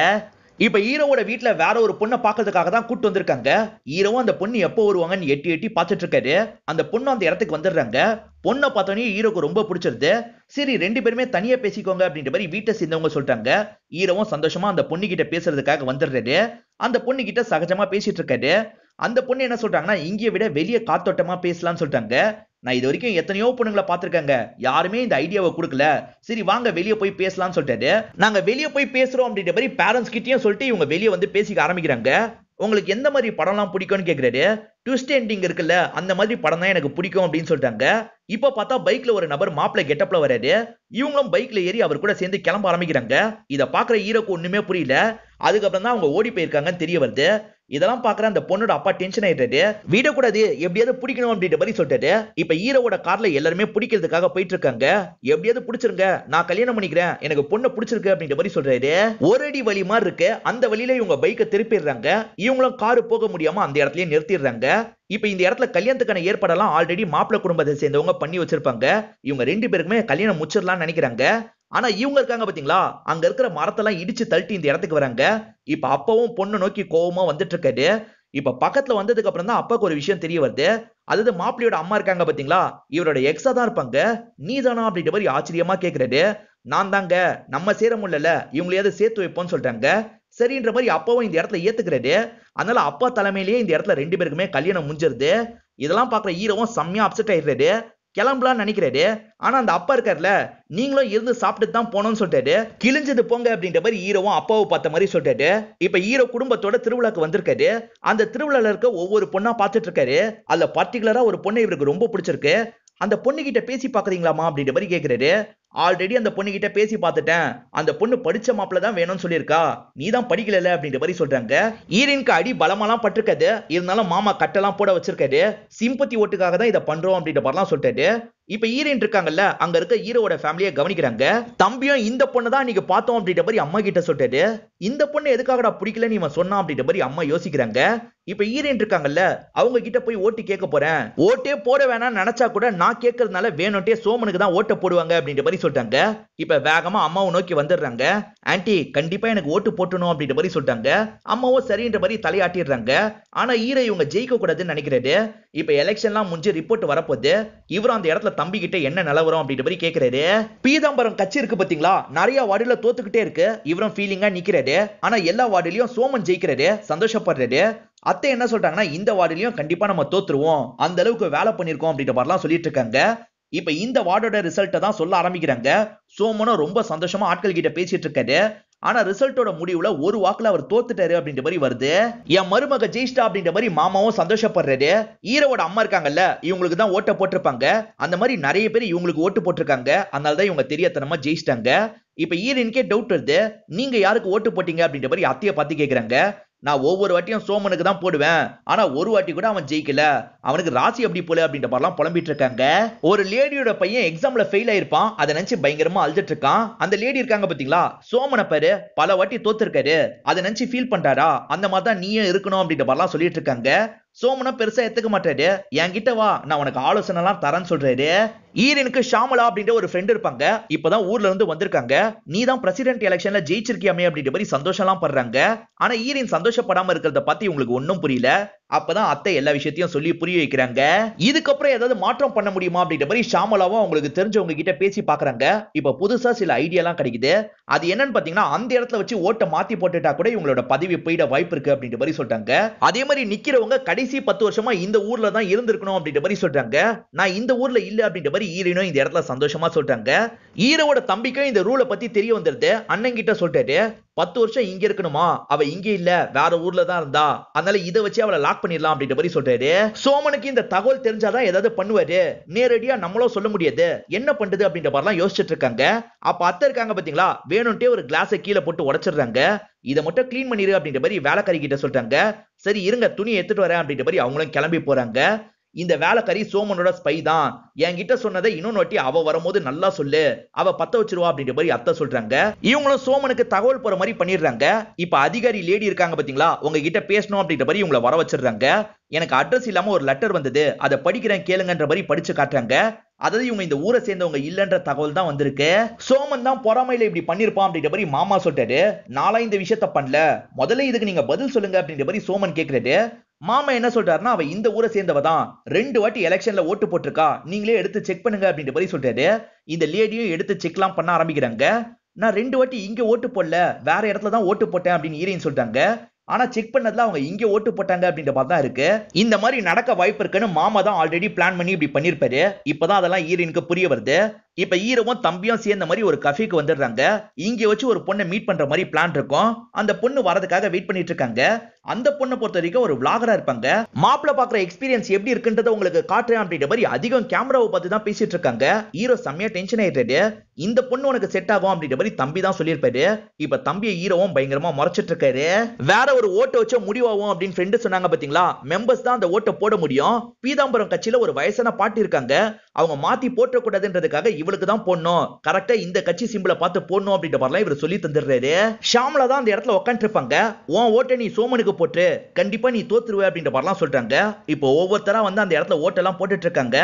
இப்ப ஹீரோவோட வீட்டுல வேற ஒரு பொண்ணை பாக்கிறதுக்காக தான் கூட்டு வந்திருக்காங்க. ஹீரோவும் அந்த பொண்ணு எப்போ வருவாங்கன்னு எட்டி எட்டி பார்த்துட்டு இருக்காரு. அந்த பொண்ணு அந்த இடத்துக்கு வந்துடுறாங்க. பொண்ணை பார்த்தோன்னே ஹீரோக்கு ரொம்ப பிடிச்சிருது. சரி 2 பேருமே தனியா பேசிக்கோங்க அப்படின்ற மாதிரி வீட்டை சேர்ந்தவங்க சொல்றாங்க. ஹீரோவும் சந்தோஷமா அந்த பொண்ணு கிட்ட பேசுறதுக்காக வந்துடுறாரு. அந்த பொண்ணு கிட்ட சகஜமா பேசிட்டு இருக்காரு. அந்த பொண்ணு என்ன சொல்றாங்கன்னா, இங்கே விட வெளியே காத்தோட்டமா பேசலாம்னு சொல்றாங்க. நான் இது வரைக்கும் எத்தனையோ பொண்ணுங்களை பார்த்திருக்காங்க, யாருமே இந்த ஐடியாவை கொடுக்கல, சரி வாங்க வெளியே போய் பேசலாம்னு சொல்லிட்டாரு. நாங்க வெளியே போய் பேசுறோம் அப்படின்ற மாதிரி பேரண்ட்ஸ் கிட்டயும் சொல்லிட்டு இவங்க வெளியே வந்து பேசிக்க ஆரம்பிக்கிறாங்க. உங்களுக்கு எந்த மாதிரி படம்லாம் பிடிக்கும்னு கேக்குறாரு. ட்விஸ்ட் எண்டிங் இருக்குல்ல, அந்த மாதிரி படம் தான் எனக்கு பிடிக்கும் அப்படின்னு சொல்றாங்க. இப்ப பார்த்தா பைக்ல ஒரு நபர் மாப்பிளை கெட்டப்ல வராரு. இவங்களும் பைக்ல ஏறி அவர் கூட சேர்ந்து கிளம்ப ஆரம்பிக்கிறாங்க. இத பாக்குற ஹீரோக்கு ஒண்ணுமே புரியல. அதுக்கப்புறம் தான் அவங்க ஓடி போயிருக்காங்கன்னு தெரிய வருது. இதெல்லாம் பாக்குற அந்த பொண்ணோட அப்பா டென்ஷன் ஆயிட்டாரு. விடக்கூடாது, எப்படியாவது பிடிக்கணும் அப்படின்ற மாதிரி சொல்லிட்டாரு. இப்ப ஹீரோவோட கார்ல எல்லாருமே பிடிக்கிறதுக்காக போயிட்டு இருக்காங்க. எப்படியாவது பிடிச்சிருங்க, நான் கல்யாணம் பண்ணிக்கிறேன், எனக்கு பொண்ணு பிடிச்சிருக்கு அப்படின்ற மாதிரி சொல்றாரு. ஒரு அடி வழி மாதிரி இருக்கு, அந்த வழியில இவங்க பைக்கை திருப்பிடுறாங்க. இவங்களும் காரு போக முடியாம அந்த இடத்துலயே நிறுத்திடுறாங்க. இப்ப இந்த இடத்துல கல்யாணத்துக்கான ஏற்பாடெல்லாம் ஆல்ரெடி மாப்பிள்ளை குடும்பத்தை சேர்ந்தவங்க பண்ணி வச்சிருப்பாங்க. இவங்க 2 பேருக்குமே கல்யாணம் முடிச்சிடலாம்னு நினைக்கிறாங்க. ஆனா இவங்க இருக்காங்க பாத்தீங்களா, அங்க இருக்கிற மரத்தெல்லாம் இடிச்சு தள்ளி இந்த இடத்துக்கு வராங்க. இப்ப அப்பாவும் பொண்ணு நோக்கி கோவமா வந்துட்டு இருக்காரு. இப்ப பக்கத்துல வந்ததுக்கு அப்புறம் தான் அப்பாக்கு ஒரு விஷயம் தெரிய வருது. அதாவது மாப்பிள்ளையோட அம்மா இருக்காங்க பாத்தீங்களா, இவரோட எக்ஸா தான் இருப்பாங்க. நீதானா அப்படின்ற மாதிரி ஆச்சரியமா கேக்குறாரு. நான் தாங்க, நம்ம சேர முடியல, இவங்களையாவது சேர்த்து வைப்போம்னு சொல்றாங்க. சரின்ற மாதிரி அப்பாவும் இந்த இடத்துல ஏத்துக்கிறாரு. அதனால அப்பா தலைமையிலேயே இந்த இடத்துல 2 பேருக்குமே கல்யாணம் முடிஞ்சிருது. இதெல்லாம் பாக்குற ஹீரோவும் செம்மையா அப்செட் ஆயிடுறாரு. கிளம்பலாம்னு நினைக்கிறாரு. ஆனா அந்த அப்பா இருக்காருல, நீங்களும் இருந்து சாப்பிட்டு தான் போனோம்னு சொல்லிட்டாரு. கிழிஞ்சது போங்க அப்படின்ற மாதிரி ஹீரோவும் அப்பாவை பார்த்த மாதிரி சொல்லிட்டாரு. இப்ப ஹீரோ குடும்பத்தோட திருவிழாக்கு வந்திருக்காரு. அந்த திருவிழால இருக்க ஒவ்வொரு பொண்ணா பார்த்துட்டு இருக்காரு. அதுல பர்டிகுலரா ஒரு பொண்ணு இவருக்கு ரொம்ப பிடிச்சிருக்கு. அந்த பொண்ணு கிட்ட பேசி பாக்குறீங்களாமா அப்படின்ற மாதிரி கேக்குறாரு. ஆல்ரெடி அந்த பொண்ணு கிட்ட பேசி பார்த்துட்டேன், அந்த பொண்ணு படிச்ச மாப்பிள்ள தான் வேணும்னு சொல்லியிருக்கா, நீ தான் படிக்கல அப்படின்ற மாதிரி சொல்றாங்க. ஹீரோயினுக்கு அடி பலமாலாம் பட்டிருக்காது, இருந்தாலும் மாமா கட்டெல்லாம் போட வச்சிருக்காரு. சிம்பத்தி ஓட்டுக்காக தான் இதை பண்றோம் அப்படின்ற மாதிரிலாம் சொல்லிட்டாரு. இப்ப ஹீரோயின் இருக்காங்கல்ல, அங்க இருக்க ஹீரோவோட ஃபேமிலியை கவனிக்கிறாங்க. தம்பியும் இந்த பொண்ணு தான் நீங்க பார்த்தோம் அப்படின்ற மாதிரி அம்மா கிட்ட சொல்லிட்டாரு. இந்த பொண்ணு எதுக்காகடா பிடிக்கல நீ சொன்னா அப்படின்ற மாதிரி அம்மா யோசிக்கிறாங்க. இப்ப ஹீரோயின் இருக்காங்கல்ல, அவங்க கிட்ட போய் ஓட்டு கேட்க போறேன், ஓட்டே போட வேணாம்னு நினைச்சா கூட நான் கேட்கறதுனால வேணும்ட்டே சோமனுக்கு தான் ஓட்ட போடுவாங்க அப்படின்ற மாதிரி சொல்லிட்டாங்க. இப்ப வேகமா அம்மாவை நோக்கி வந்துடுறாங்க. ஆன்ட்டி கண்டிப்பா எனக்கு ஓட்டு போட்டணும் அப்படின்ற மாதிரி சொல்லிட்டாங்க. அம்மாவும் சரின்ற மாதிரி தலையாட்டிடுறாங்க. ஆனா ஹீரோ இவங்க ஜெயிக்க கூடாதுன்னு நினைக்கிறாரு. இப்ப எலெக்ஷன்லாம் முடிஞ்சு ரிப்போர்ட் வரப்போகுது. இவரும் அந்த இடத்துல தம்பி கிட்ட என்ன நிலவரம் அப்படின்ற மாதிரி கேட்கிறாரு. பீதாம்பரம் கட்சி இருக்கு பாத்தீங்களா, நிறைய வார்டுல தோத்துக்கிட்டே இருக்கு. இவரும் ஃபீலிங்கா நிக்கிறாரு. ஆனா எல்லா வார்டுலயும் சோமன் ஜெயிக்கிறாரு, சந்தோஷப்படுறாரு. அத்தை என்ன சொல்றாங்கன்னா, இந்த வார்டுலயும் கண்டிப்பா நம்ம தோத்துருவோம், அந்த அளவுக்கு வேலை பண்ணிருக்கோம் அப்படின்ற மாதிரிலாம் சொல்லிட்டு இருக்காங்க. இப்ப இந்த வார்டோட ரிசல்ட்டை தான் சொல்ல ஆரம்பிக்கிறாங்க. சோமனும் ரொம்ப சந்தோஷமா ஆட்கள் கிட்ட பேசிட்டு இருக்காரு. ஆனா ரிசல்ட்டோட முடிவுல ஒரு வாக்குல அவர் தோத்துட்டாரு அப்படின்ற மாதிரி வருது. என் மருமக ஜெயிச்சிட்டா அப்படின்ற மாதிரி மாமாவும் சந்தோஷப்படுறாரு. ஹீரோவோட அம்மா இருக்காங்கல்ல, இவங்களுக்கு தான் ஓட்ட போட்டிருப்பாங்க. அந்த மாதிரி நிறைய பேர் இவங்களுக்கு ஓட்டு போட்டிருக்காங்க. அதனாலதான் இவங்க தெரியாதனமா ஜெயிச்சிட்டாங்க. இப்ப ஹீரோயினுக்கே டவுட் வருது, நீங்க யாருக்கு ஓட்டு போட்டீங்க அப்படின்ற மாதிரி அத்தைய பார்த்து கேக்குறாங்க. நான் ஒவ்வொரு வாட்டியும் சோமனுக்கு தான் போடுவேன், ஆனா ஒரு வாட்டி கூட அவன் ஜெயிக்கல, அவனுக்கு ராசி எப்படி போல அப்படின்ற மாதிரிலாம் புலம்பிட்டு இருக்காங்க. ஒரு லேடியோட பையன் எக்ஸாம்ல ஃபெயில் ஆயிருப்பான், அதை நினைச்சு பயங்கரமா அழுதுட்டு இருக்கான். அந்த லேடி இருக்காங்க பாத்தீங்களா, சோமனை பாரு, பல வாட்டி தோத்துருக்காரு, அதை நினைச்சு ஃபீல் பண்றாரா, அந்த மாதிரி தான் நீயும் இருக்கணும் அப்படின்ற மாதிரிலாம் சொல்லிட்டு இருக்காங்க. சோமனா பெருசா எடுத்துக்க மாட்டாரு. என்கிட்ட வா, நான் உனக்கு ஆலோசனை எல்லாம் தரேன்னு சொல்றாரு. ஹீரோனுக்கு ஷாமலா அப்படின்ற ஒரு ஃப்ரெண்ட் இருப்பாங்க. இப்பதான் ஊர்ல இருந்து வந்திருக்காங்க. நீ தான் பிரசிடென்ட் எலெக்ஷன்ல ஜெயிச்சிருக்கியாமே அப்படின்ற மாதிரி சந்தோஷம் எல்லாம் படுறாங்க. ஆனா ஹீரோயின் சந்தோஷப்படாம இருக்கிறத பத்தி உங்களுக்கு ஒன்னும் புரியல. அப்பதான் அத்தை எல்லா விஷயத்தையும் சொல்லி புரிய வைக்கிறாங்க. இதுக்கப்புறம் ஏதாவது மாற்றம் பண்ண முடியுமா அப்படின்ற மாதிரி ஷாமலாவும் அவங்களுக்கு தெரிஞ்சவங்க கிட்ட பேசி பாக்குறாங்க. இப்ப புதுசா சில ஐடியா எல்லாம் கிடைக்குது. அது என்னன்னு பாத்தீங்கன்னா, அந்த இடத்துல வச்சு ஓட்ட மாத்தி போட்டுட்டா கூட இவங்களோட பதவி போயிட வாய்ப்பு இருக்கு அப்படின்ற மாதிரி சொல்றாங்க. அதே மாதிரி நிக்கிறவங்க கடைசி 10 வருஷமா இந்த ஊர்ல தான் இருந்திருக்கணும் அப்படின்ற மாதிரி சொல்றாங்க. நான் இந்த ஊர்ல இல்ல அப்படின்ற மாதிரி ஹீரோனும் இந்த இடத்துல சந்தோஷமா சொல்றாங்க. ஹீரோவோட தம்பிக்கும் இந்த ரூலை பத்தி தெரிய வந்துருது. அண்ணன் கிட்ட சொல்லிட்டாரு, 10 வருஷம் இங்க இருக்கணுமா, அவ இங்க இல்ல வேற ஊர்ல தான் இருந்தா, அதனால இதை வச்சு அவளை லாக் பண்ணிடலாம் அப்படின்ற மாதிரி சொல்றாரு. சோமனுக்கு இந்த தகவல் தெரிஞ்சாதான் ஏதாவது பண்ணுவாரு, நேரடியா நம்மளும் சொல்ல முடியாது, என்ன பண்றது அப்படின்ற மாதிரிலாம் யோசிச்சுட்டு இருக்காங்க. அப்ப அத்தை இருக்காங்க பாத்தீங்களா, வேணும்ட்டே ஒரு கிளாஸை கீழே போட்டு உடைச்சிடுறாங்க. இதை மட்டும் கிளீன் பண்ணிரு அப்படின்ற மாதிரி வேலைக்காரி கிட்ட சொல்றாங்க. சரி இருங்க, துணியை எடுத்துட்டு வரேன் அப்படின்ற மாதிரி அவங்களும் கிளம்பி போறாங்க. இந்த வேலைக்காரி சோமனோட ஸ்பை தான், என்கிட்ட சொன்னதை இன்னொன்னு வாட்டி அவ வரும்போது நல்லா சொல்லு, அவ பத்த வச்சிருவா அப்படின்ற மாதிரி அத்தை சொல்றாங்க. இவங்களும் சோமனுக்கு தகவல் போற மாதிரி பண்ணிடுறாங்க. இப்ப அதிகாரி லேடி இருக்காங்க பாத்தீங்களா, உங்ககிட்ட பேசணும் அப்படின்ற மாதிரி இவங்களை வர வச்சிடுறாங்க. எனக்கு அட்ரஸ் இல்லாம ஒரு லெட்டர் வந்தது, அதை படிக்கிறேன் கேளுங்கன்ற மாதிரி படிச்சு காட்டுறாங்க. அதாவது இவங்க இந்த ஊரை சேர்ந்தவங்க இல்லன்ற தகவல் தான் வந்திருக்கு. சோமன் தான் பொறாமையில இப்படி பண்ணிருப்பான் அப்படின்ற மாதிரி மாமா சொல்லிட்டாரு. நாளா இந்த விஷயத்த பண்ணல, முதல்ல இதுக்கு நீங்க பதில் சொல்லுங்க அப்படின்ற மாதிரி சோமன் கேக்குறாரு. மாமா என்ன சொல்றாருன்னா, அவ இந்த ஊரை சேர்ந்தவ தான், 2 வாட்டி எலெக்ஷன்ல ஓட்டு போட்டிருக்கா, நீங்களே எடுத்து செக் பண்ணுங்க அப்படின்ற மாதிரி சொல்றாரு. இந்த லேடியும் எடுத்து செக்லாம் பண்ண ஆரம்பிக்கிறாங்க. நான் 2 வாட்டி இங்க ஓட்டு போடல, வேற இடத்துல தான் ஓட்டு போட்டேன் அப்படின்னு ஹீரோயின் சொல்றாங்க. ஆனா செக் பண்ணதுல அவங்க இங்க ஓட்டு போட்டாங்க அப்படின்ற மாதிரி தான் இருக்கு. இந்த மாதிரி நடக்க வாய்ப்பு இருக்குன்னு மாமா தான் ஆல்ரெடி பிளான் பண்ணி இப்படி பண்ணிருப்பாரு. இப்பதான் அதெல்லாம் ஹீரோயினுக்கு புரிய வருது. இப்ப ஹீரோவும் தம்பியும் சேர்ந்த மாதிரி ஒரு கஃபேக்கு வந்துடுறாங்க. இங்க வச்சு ஒரு பொண்ணை மீட் பண்ற மாதிரி பிளான் இருக்கும். அந்த பொண்ணு வரதுக்காக வெயிட் பண்ணிட்டு இருக்காங்க. அந்த பொண்ணை பொறுத்த வரைக்கும் ஒரு vlogger-ஆ இருப்பாங்க. மாப்பிள பாக்குற எக்ஸ்பீரியன்ஸ் எப்படி இருக்குன்றத உங்களுக்கு காட்டுறேன் அப்படின்ற மாதிரி அதிகம் கேமராவை பார்த்து தான் பேசிட்டு இருக்காங்க. ஹீரோ செம்மையா டென்ஷன் ஆயிட்டாரு. இந்த பொண்ணு உனக்கு செட் ஆகும் அப்படின்ற மாதிரி தம்பி தான் சொல்லியிருப்பாரு. இப்ப தம்பியை ஹீரோவும் பயங்கரமா முறைச்சிட்டு இருக்காரு. வேற ஒரு ஓட்டை வச்ச முடிவாகும் அப்படின்னு ஃப்ரெண்டு சொன்னாங்க பாத்தீங்களா, மெம்பர்ஸ் தான் அந்த ஓட்டை போட முடியும். பீதாம்பரம் கட்சியில ஒரு வயசான பாட்டி இருக்காங்க. அவங்க மாத்தி போட்ட கூடாதுன்றதுக்காக இவளுக்கு தான் போடணும், கரெக்டா இந்த கட்சி சிம்பிளை பார்த்து போடணும் அப்படின்ற மாதிரிலாம் இவர் சொல்லி தந்துடுறாரு. ஷாமலா தான் அந்த இடத்துல உட்காந்து இருப்பாங்க. உன் ஓட்டை நீ சோமனுக்கு போட்டு கண்டிப்பா நீ தோத்துருவ அப்படின்ற மாதிரிலாம் சொல்றாங்க. இப்போ ஒவ்வொருத்தரா வந்து அந்த இடத்துல ஓட்டெல்லாம் போட்டுட்டு இருக்காங்க.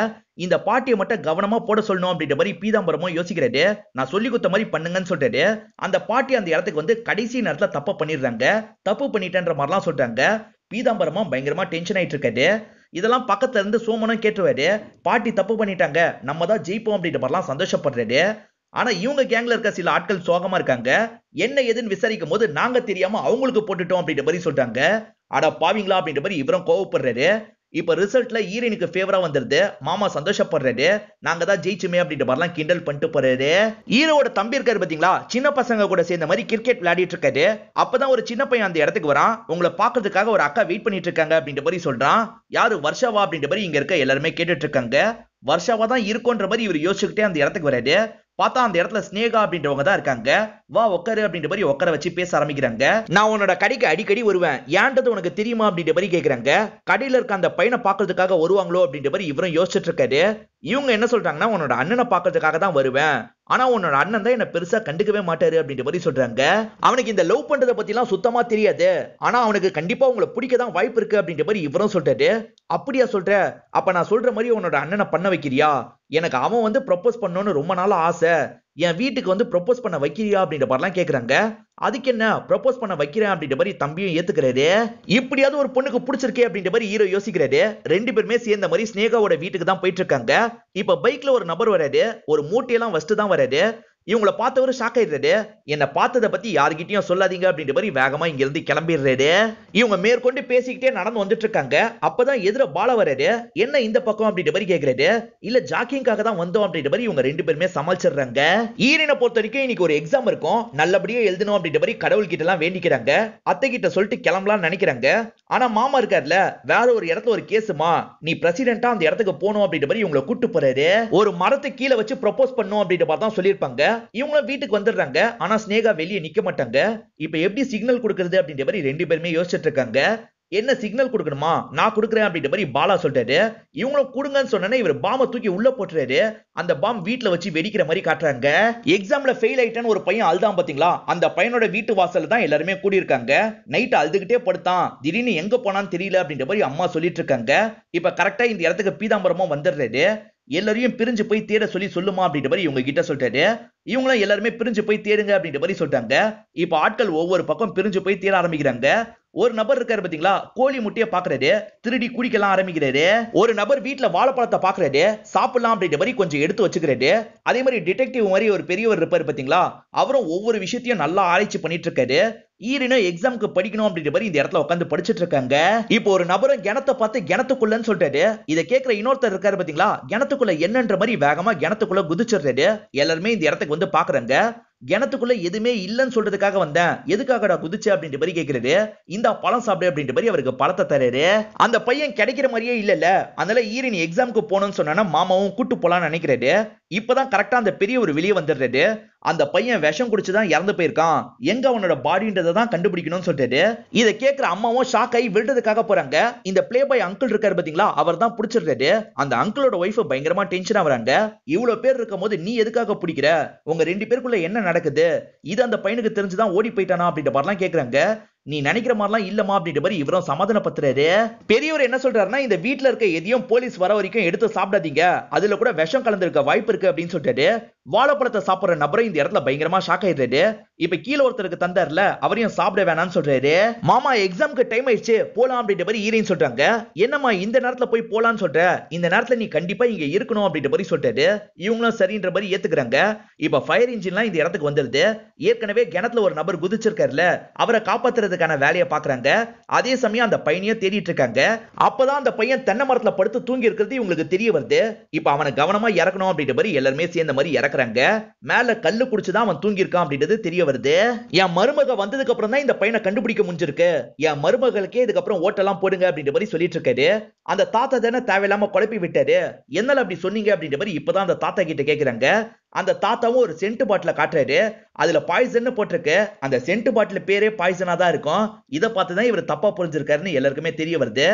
இந்த பாட்டியை மட்டும் கவனமா போட சொல்லணும் அப்படின்ற மாதிரி பீதாம்பரமும் யோசிக்கிறாரு. நான் சொல்லி கொடுத்த மாதிரி பண்ணுங்கன்னு சொல்றாரு. அந்த பாட்டி அந்த இடத்துக்கு வந்து கடைசி நேரத்துல தப்பு பண்ணிடுறாங்க. தப்பு பண்ணிட்டேன்ற மாதிரிலாம் சொல்றாங்க. பீதாம்பரமும் பயங்கரமா டென்ஷன் ஆயிட்டு இருக்காரு. இதெல்லாம் பக்கத்துல இருந்து சோமனும் கேட்டுவாரு. பாட்டி தப்பு பண்ணிட்டாங்க, நம்ம தான் ஜெயிப்போம் அப்படின்ற மாதிரிலாம் சந்தோஷப்படுறாரு. ஆனா இவங்க கேங்ல இருக்க சில ஆட்கள் சோகமா இருக்காங்க. என்ன ஏதுன்னு விசாரிக்கும் போது நாங்க தெரியாம அவங்களுக்கு போட்டுட்டோம் அப்படின்ற மாதிரி சொல்றாங்க. அட பாவீங்களா அப்படின்ற மாதிரி இவரும் கோவப்படுறாரு. இப்ப ரிசல்ட்ல ஹீரோயினுக்கு ஃபேவரா வந்துருது. மாமா சந்தோஷப்படுறாரு. நாங்க தான் ஜெயிச்சுமே அப்படின்ற மாதிரிலாம் கிண்டல் பண்ணிட்டு போறாரு. ஹீரோவோட தம்பி இருக்காரு பாத்தீங்களா, சின்ன பசங்க கூட சேர்ந்த மாதிரி கிரிக்கெட் விளையாடிட்டு இருக்காரு. அப்பதான் ஒரு சின்ன பையன் அந்த இடத்துக்கு வரான். உங்களை பாக்குறதுக்காக ஒரு அக்கா வெயிட் பண்ணிட்டு இருக்காங்க அப்படின்ற மாதிரி சொல்றான். யாரு, வர்ஷாவா அப்படின்ற மாதிரி இங்க இருக்க எல்லாருமே கேட்டுட்டு இருக்காங்க. வர்ஷாவா தான் இருக்குன்ற மாதிரி இவர் யோசிச்சுக்கிட்டே அந்த இடத்துக்கு வராரு. பார்த்தா அந்த இடத்துல ஸ்னேகா அப்படின்றவங்க தான் இருக்காங்க. வா உட்காரு அப்படின்ற மாதிரி உட்கார வச்சு பேச ஆரம்பிக்கிறாங்க. நான் உன்னோட கடைக்கு அடிக்கடி வருவேன், ஏன்றது உனக்கு தெரியுமா அப்படின்ற மாதிரி கேக்குறாங்க. கடையில இருக்க அந்த பையனை பாக்குறதுக்காக வருவாங்களோ அப்படின்ற மாதிரி இவரும் யோசிச்சுட்டு இருக்காரு. இவங்க என்ன சொல்றாங்கன்னா, உன்னோட அண்ணனை பாக்குறதுக்காக தான் வருவேன், ஆனா உன்னோட அண்ணன் தான் என்ன பெருசா கண்டுக்கவே மாட்டாரு அப்படின்ற மாதிரி சொல்றாங்க. அவனுக்கு இந்த லவ் பண்றதை பத்தி எல்லாம் சுத்தமா தெரியாது, ஆனா அவனுக்கு கண்டிப்பா உங்களை பிடிக்க தான் வாய்ப்பு இருக்கு அப்படின்ற மாதிரி இவரும் சொல்றாரு. அப்படியா சொல்ற, அப்ப நான் சொல்ற மாதிரி உன்னோட அண்ணனை பண்ண வைக்கிறியா? எனக்கு அவன் வந்து ப்ரொபோஸ் பண்ணணும்னு ரொம்ப நாளா ஆசை, என் வீட்டுக்கு வந்து ப்ரொபோஸ் பண்ண வைக்கிறியா அப்படின்ற மாதிரிலாம் கேக்குறாங்க. அதுக்கு என்ன, ப்ரொபோஸ் பண்ண வைக்கிறேன் அப்படின்ற மாதிரி தம்பியும் ஏத்துக்கிறாரு. இப்படியாவது ஒரு பொண்ணுக்கு பிடிச்சிருக்கே அப்படின்ற மாதிரி ஹீரோ யோசிக்கிறாரு. ரெண்டு பேருமே சேர்ந்த மாதிரி ஸ்னேகாவோட வீட்டுக்கு தான் போயிட்டு இருக்காங்க. இப்ப பைக்ல ஒரு நபர் வராரு. ஒரு மூட்டையெல்லாம் வச்சுட்டு தான் வராரு. இவங்களை பார்த்தவரு ஷாக் ஆயிடுறாரு. என்ன பார்த்ததை பத்தி யாருகிட்டயும் சொல்லாதீங்க அப்படின்ற மாதிரி வேகமா இங்க இருந்து கிளம்பிடுறாரு. இவங்க மேற்கொண்டு பேசிக்கிட்டே நடந்து வந்துட்டு இருக்காங்க. அப்பதான் எதிர பால வராரு. என்ன இந்த பக்கம் அப்படின்ற மாதிரி கேக்குறாரு. இல்ல ஜாக்கிங்காக தான் வந்தோம் அப்படின்ற மாதிரி இவங்க ரெண்டு பேருமே சமாளிச்சிடுறாங்க. ஈரனை பொறுத்த வரைக்கும் இன்னைக்கு ஒரு எக்ஸாம் இருக்கும், நல்லபடியா எழுதணும் அப்படின்ற மாதிரி கடவுள் கிட்ட எல்லாம் வேண்டிக்கிறாங்க. அத்தை கிட்ட சொல்லிட்டு கிளம்பலாம்னு நினைக்கிறாங்க. ஆனா மாமா இருக்காருல, வேற ஒரு இடத்துல ஒரு கேசுமா, நீ பிரசிடென்ட்டா அந்த இடத்துக்கு போகணும் அப்படின்ற மாதிரி இவங்களை கூட்டு போறாரு. ஒரு மரத்தை கீழே வச்சு ப்ரொபோஸ் பண்ணும் அப்படின்ற மாதிரி தான் சொல்லியிருப்பாங்க. இவங்களும் வீட்டுக்கு வந்துடுறாங்க. ஆனா ஸ்னேகா வெளியே நிக்க மாட்டாங்க. இப்ப எப்படி சிக்னல் கொடுக்கறது அப்படின்ற மாதிரி ரெண்டு பேருமே யோசிச்சுட்டு இருக்காங்க. என்ன சிக்னல் கொடுக்கணுமா, நான் கொடுக்குறேன் அப்படின்ற மாதிரி பாலா சொல்றாரு. இவங்களும் கொடுங்கன்னு சொன்னே இவர் பாம்பை தூக்கி உள்ள போட்டுறாரு. அந்த பாம் வீட்டுல வச்சு வெடிக்கிற மாதிரி காட்டுறாங்க. எக்ஸாம்ல ஃபெயில் ஆயிட்டான்னு ஒரு பையன் அழுதான் பாத்தீங்களா, அந்த பையனோட வீட்டு வாசல்ல தான் எல்லாருமே கூடி இருக்காங்க. நைட் அழுதுகிட்டே படுத்தான், திடீர்னு எங்க போனான்னு தெரியல அப்படின்ற மாதிரி அம்மா சொல்லிட்டு இருக்காங்க. இப்ப கரெக்டா இந்த இடத்துக்கு பீதாம்பரமும் வந்துடுறாரு. எல்லாரையும் பிரிஞ்சு போய் தேட சொல்லி சொல்லுமா அப்படின்ற மாதிரி இவங்க கிட்ட சொல்றாரு. இவங்களும் எல்லாருமே பிரிஞ்சு போய் தேடுங்க அப்படின்ற மாதிரி சொல்றாங்க. இப்ப ஆட்கள் ஒவ்வொரு பக்கம் பிரிஞ்சு போய் தேட ஆரம்பிக்கிறாங்க. ஒரு நபர் இருக்காரு பாத்தீங்களா, கோழி முட்டைய பாக்குறாரு. திருடி குடிக்கலாம் ஆரம்பிக்கிறாரு. ஒரு நபர் வீட்டுல வாழைப்பழத்தை பாக்குறாரு. சாப்பிடலாம் அப்படின்ற மாதிரி கொஞ்சம் எடுத்து வச்சுக்கிறாரு. அதே மாதிரி டிடெக்டிவ் மாதிரி ஒரு பெரியவர் இருப்பாரு பாத்தீங்களா, அவரும் ஒவ்வொரு விஷயத்தையும் நல்லா ஆராய்ச்சி பண்ணிட்டு இருக்காரு. ஈரனோ எக்ஸாமுக்கு படிக்கணும் அப்படின்ற மாதிரி இந்த இடத்துல உட்காந்து படிச்சுட்டு இருக்காங்க. இப்போ ஒரு நபரும் கிணத்தை பார்த்து கிணத்துக்குள்ளன்னு சொல்றாரு. இதை கேட்கிற இன்னொருத்தர் இருக்காரு பாத்தீங்களா, கிணத்துக்குள்ள என்னன்ற மாதிரி வேகமா கிணத்துக்குள்ள குதிச்சிடுறாரு. எல்லாருமே இந்த இடத்துக்கு வந்து பாக்குறாங்க. கிணத்துக்குள்ள எதுவுமே இல்லன்னு சொல்றதுக்காக வந்தேன், எதுக்காகடா குதிச்சு அப்படின்ற மாதிரி கேக்குறாரு. இந்த பழம் சாப்பிடு அப்படின்ற மாதிரி அவருக்கு பழத்தை தராரு. அந்த பையன் கிடைக்கிற மாதிரியே இல்லல்ல, அதனால ஈரன் எக்ஸாமுக்கு போகணும்னு சொன்னா மாமாவும் கூட்டு போலான்னு நினைக்கிறாரு. இப்பதான் கரெக்டா அந்த பெரிய ஒரு வெளியே வந்துடுறாரு. அந்த பையன் விஷம் குடிச்சுதான் இறந்து போயிருக்கான், எங்க அவனோட பாடின்றதை தான் கண்டுபிடிக்கணும்னு சொல்றாரு. இதை கேட்கிற அம்மாவும் ஷாக் ஆகி விழுறதுக்காக போறாங்க. இந்த பிளே பாய் அங்கிள் இருக்காரு பாத்தீங்களா, அவர் தான் பிடிச்சிடுறாரு. அந்த அங்கிளோட ஒய்ஃப் பயங்கரமா டென்ஷன் ஆகுறாங்க. இவ்வளவு பேர் இருக்கும் போது நீ எதுக்காக பிடிக்கிற, உங்க ரெண்டு பேருக்குள்ள என்ன நடக்குது, இது அந்த பையனுக்கு தெரிஞ்சுதான் ஓடி போயிட்டானா அப்படின்ற மாதிரிலாம் கேக்குறாங்க. நீ நினைக்கிற மாதிரிலாம் இல்லமா அப்படின்ற மாதிரி இவரும் சமாதானப்படுத்துறாரு. பெரியவர் என்ன சொல்றாருன்னா, இந்த வீட்டுல இருக்க எதையும் போலீஸ் வர வரைக்கும் எடுத்து சாப்பிடாதீங்க, அதுல கூட விஷம் கலந்திருக்க வாய்ப்பு இருக்கு அப்படின்னு சொல்லிட்டு வாழைப்பழத்தை சாப்பிடுற நபரை இந்த இடத்துல பயங்கரமா ஷாக் ஆயிடுறாரு. இப்ப கீழ ஒருத்தருக்கு தந்தார்ல அவரையும் சாப்பிட வேணாம்னு சொல்றாரு. மாமா எக்ஸாம்க்கு டைம் ஆயிடுச்சு போலாம் அப்படின்ற மாதிரி ஹீரோயின் சொல்றாங்க. என்னம்மா இந்த நேரத்துல போய் போலான்னு சொல்ற, இந்த நேரத்துல நீ கண்டிப்பா இங்க இருக்கணும் அப்படின்ற மாதிரி சொல்றாரு. இவங்களும் சரின்ற மாதிரி ஏத்துக்கிறாங்க. இப்ப ஃபயர் இன்ஜின்லாம் இந்த இடத்துக்கு வந்துருது. ஏற்கனவே கிணத்துல ஒரு நபர் குதிச்சிருக்காருல, அவரை காப்பாத்துறதுக்கான வேலையை பாக்குறாங்க. அதே சமயம் அந்த பையனையும் தேடிட்டு இருக்காங்க. அப்பதான் அந்த பையன் தென்னை மரத்துல படுத்து தூங்கி இருக்கிறது இவங்களுக்கு தெரிய வருது. இப்ப அவனை கவனமா இறக்கணும் அப்படின்ற மாதிரி எல்லாருமே சேர்ந்த மாதிரி இறக்குறாங்க. மேல கல்லு குடிச்சுதான் அவன் தூங்கி இருக்கான் அப்படின்றது தெரிய வருது. என் மருமக வந்ததுக்கு அப்புறம் தான் இந்த பையனை கண்டுபிடிக்க முடிஞ்சிருக்கு. என் மருமகளுக்கே இதுக்கப்புறம் ஓட்டெல்லாம் போடுங்க அப்படின்ற மாதிரி சொல்லிட்டு இருக்காரு. அந்த தாத்தா தானே தேவையில்லாம குழப்பி விட்டாரு. என்னால அப்படி சொன்னீங்க அப்படின்ற மாதிரி இப்பதான் அந்த தாத்தா கிட்ட கேக்குறாங்க. அந்த தாத்தாவும் ஒரு சென்ட் பாட்டில காட்டுறாரு. அதுல பாய்சன் போட்டிருக்கு. அந்த சென்ட் பாட்டில் பேரே பாய்சனா தான் இருக்கும். இதை பார்த்துதான் இவர் தப்பா புரிஞ்சிருக்காருன்னு எல்லாருக்குமே தெரிய வருது.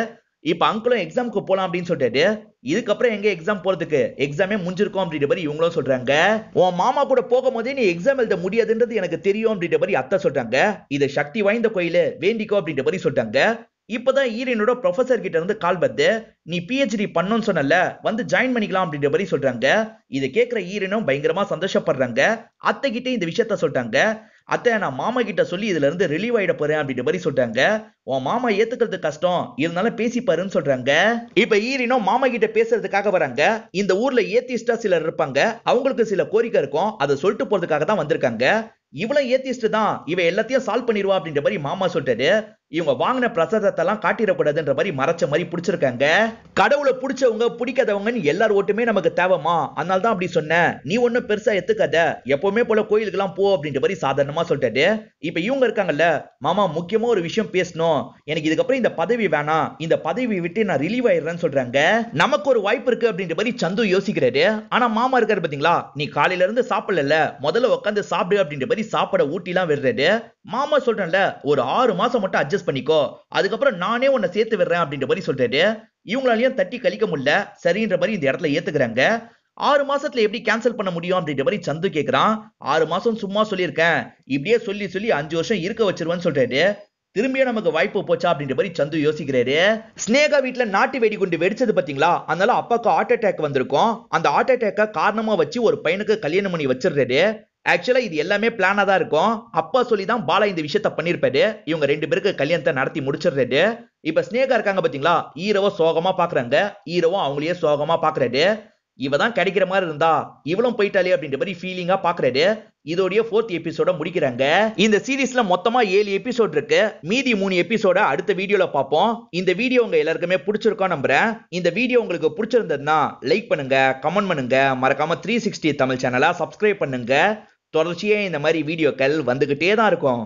இப்ப அங்கிளும் எக்ஸாம்க்கு போலாம் அப்படின்னு சொல்லிட்டு இதுக்கப்புறம் எங்க எக்ஸாம் போறதுக்கு, எக்ஸாமே முடிஞ்சிருக்கும் அப்படின்ற மாதிரி இவங்களும் சொல்றாங்க. உன் மாமா கூட போகும்போதே நீ எக்ஸாம் எழுத முடியாதுன்றது எனக்கு தெரியும் அப்படின்ற மாதிரி அத்தை சொல்றாங்க. இது சக்தி வாய்ந்த கோயில், வேண்டிக்கோ அப்படின்ற மாதிரி சொல்றாங்க. இப்பதான் ஈரனோட ப்ரொஃபசர் கிட்ட இருந்து கால் வந்து நீ PhD பண்ணணும்னு சொன்னல, வந்து ஜாயின் பண்ணிக்கலாம் அப்படின்ற மாதிரி சொல்றாங்க. இதை கேட்கிற ஈரனும் பயங்கரமா சந்தோஷப்படுறாங்க. அத்தை கிட்ட இந்த விஷயத்த சொல்றாங்க. அத்தை நான் மாமா கிட்ட சொல்லி இதுல இருந்து ரிலீவ் ஆயிட போறேன் அப்படின்ற மாதிரி சொல்றாங்க. உன் மாமா ஏத்துக்கிறது கஷ்டம், இருந்தாலும் பேசிப்பாருன்னு சொல்றாங்க. இப்ப ஈரனும் மாமா கிட்ட பேசுறதுக்காக வராங்க. இந்த ஊர்ல ஏத்திஸ்டா சிலர் இருப்பாங்க. அவங்களுக்கு சில கோரிக்கை இருக்கும், அதை சொல்லிட்டு போறதுக்காக தான் வந்திருக்காங்க. இவ்வளவு ஏத்திஸ்ட் தான், இவ எல்லாத்தையும் சால்வ் பண்ணிடுவா அப்படின்ற மாதிரி மாமா சொல்லிட்டாரு. இவங்க வாங்கின பிரசாதத்தை எல்லாம் காட்டிடக்கூடாதுன்ற மாதிரி மறைச்ச மாதிரி பிடிச்சிருக்காங்க. கடவுளை பிடிச்சவங்க பிடிக்காதவங்கன்னு எல்லார் ஓட்டுமே நமக்கு தேவைமா, அதனால தான் அப்படி சொன்னேன், நீ ஒன்னும் பெருசா எத்துக்காத, எப்பவுமே போல கோயிலுக்கு எல்லாம் போ அப்படின்ற மாதிரி சாதாரணமா சொல்லிட்டாரு. இப்ப இவங்க இருக்காங்கல்ல, மாமா முக்கியமா ஒரு விஷயம் பேசணும், எனக்கு இதுக்கப்புறம் இந்த பதவி வேணாம், இந்த பதவி விட்டு நான் ரிலீவ் ஆயிடுறேன்னு சொல்றாங்க. நமக்கு ஒரு வாய்ப்பு இருக்கு அப்படின்ற மாதிரி சந்து யோசிக்கிறாரு. ஆனா மாமா இருக்காரு பாத்தீங்களா, நீ காலையில இருந்து சாப்பிடல, முதல்ல உட்காந்து சாப்பிடு அப்படின்ற மாதிரி சாப்பிட ஊட்டிலாம் விடுறாரு. மாமா சொல்றேன்ல, ஒரு 6 மாசம் மட்டும் அட்ஜஸ்ட் பண்ணிக்கோ, அதுக்கப்புறம் நானே உன்னை சேர்த்து விடுறேன் அப்படின்ற மாதிரி சொல்றாரு. இவங்களாலையும் தட்டி கழிக்க முடியல, சரின்ற மாதிரி இந்த இடத்துல ஏத்துக்கிறாங்க. 6 மாசத்துல எப்படி கேன்சல் பண்ண முடியும் அப்படின்ற மாதிரி சந்து கேக்குறான். 6 மாசம் சும்மா சொல்லியிருக்கேன், இப்படியே சொல்லி சொல்லி 5 வருஷம் இருக்க வச்சிருவேன்னு சொல்றாரு. திரும்பியும் நமக்கு வாய்ப்பு போச்சா அப்படின்ற மாதிரி சந்து யோசிக்கிறாரு. ஸ்னேகா வீட்டுல நாட்டு வெடிகுண்டு வெடிச்சது பாத்தீங்களா, அதனால அப்பாக்கு ஹார்ட் அட்டாக் வந்திருக்கும். அந்த ஹார்ட் அட்டாக்க காரணமா வச்சு ஒரு பையனுக்கு கல்யாணம் பண்ணி வச்சிடுறாரு. ஆக்சுவலா இது எல்லாமே பிளானா தான் இருக்கும். அப்பா சொல்லி தான் பாலா இந்த விஷயத்த பண்ணிருப்பாரு. இவங்க 2 பேருக்கு கல்யாணத்தை நடத்தி முடிச்சிடுறாரு. இப்ப ஸ்னேகா இருக்காங்க பாத்தீங்களா, ஹீரோவை சோகமா பாக்குறாங்க. ஹீரோவும் அவங்களையே சோகமா பாக்குறாரு. இவதான் கிடைக்கிற மாதிரி இருந்தா இவளும் போயிட்டாலே அப்படின்ற மாதிரி ஃபீலிங்கா பாக்குறாரு. இதோடைய 4th எபிசோட முடிக்கிறாங்க. இந்த சீரீஸ்ல மொத்தமா 7 எபிசோட் இருக்கு. மீதி 3 எபிசோட அடுத்த வீடியோல பார்ப்போம். இந்த வீடியோ உங்க எல்லாருக்குமே பிடிச்சிருக்கும் நம்புறேன். இந்த வீடியோ உங்களுக்கு பிடிச்சிருந்ததுன்னா லைக் பண்ணுங்க, கமெண்ட் பண்ணுங்க, மறக்காம 360 தமிழ் சேனலை சப்ஸ்கிரைப் பண்ணுங்க. தொடர்ச்சியா இந்த மாதிரி வீடியோக்கள் வந்துகிட்டே தான் இருக்கும்.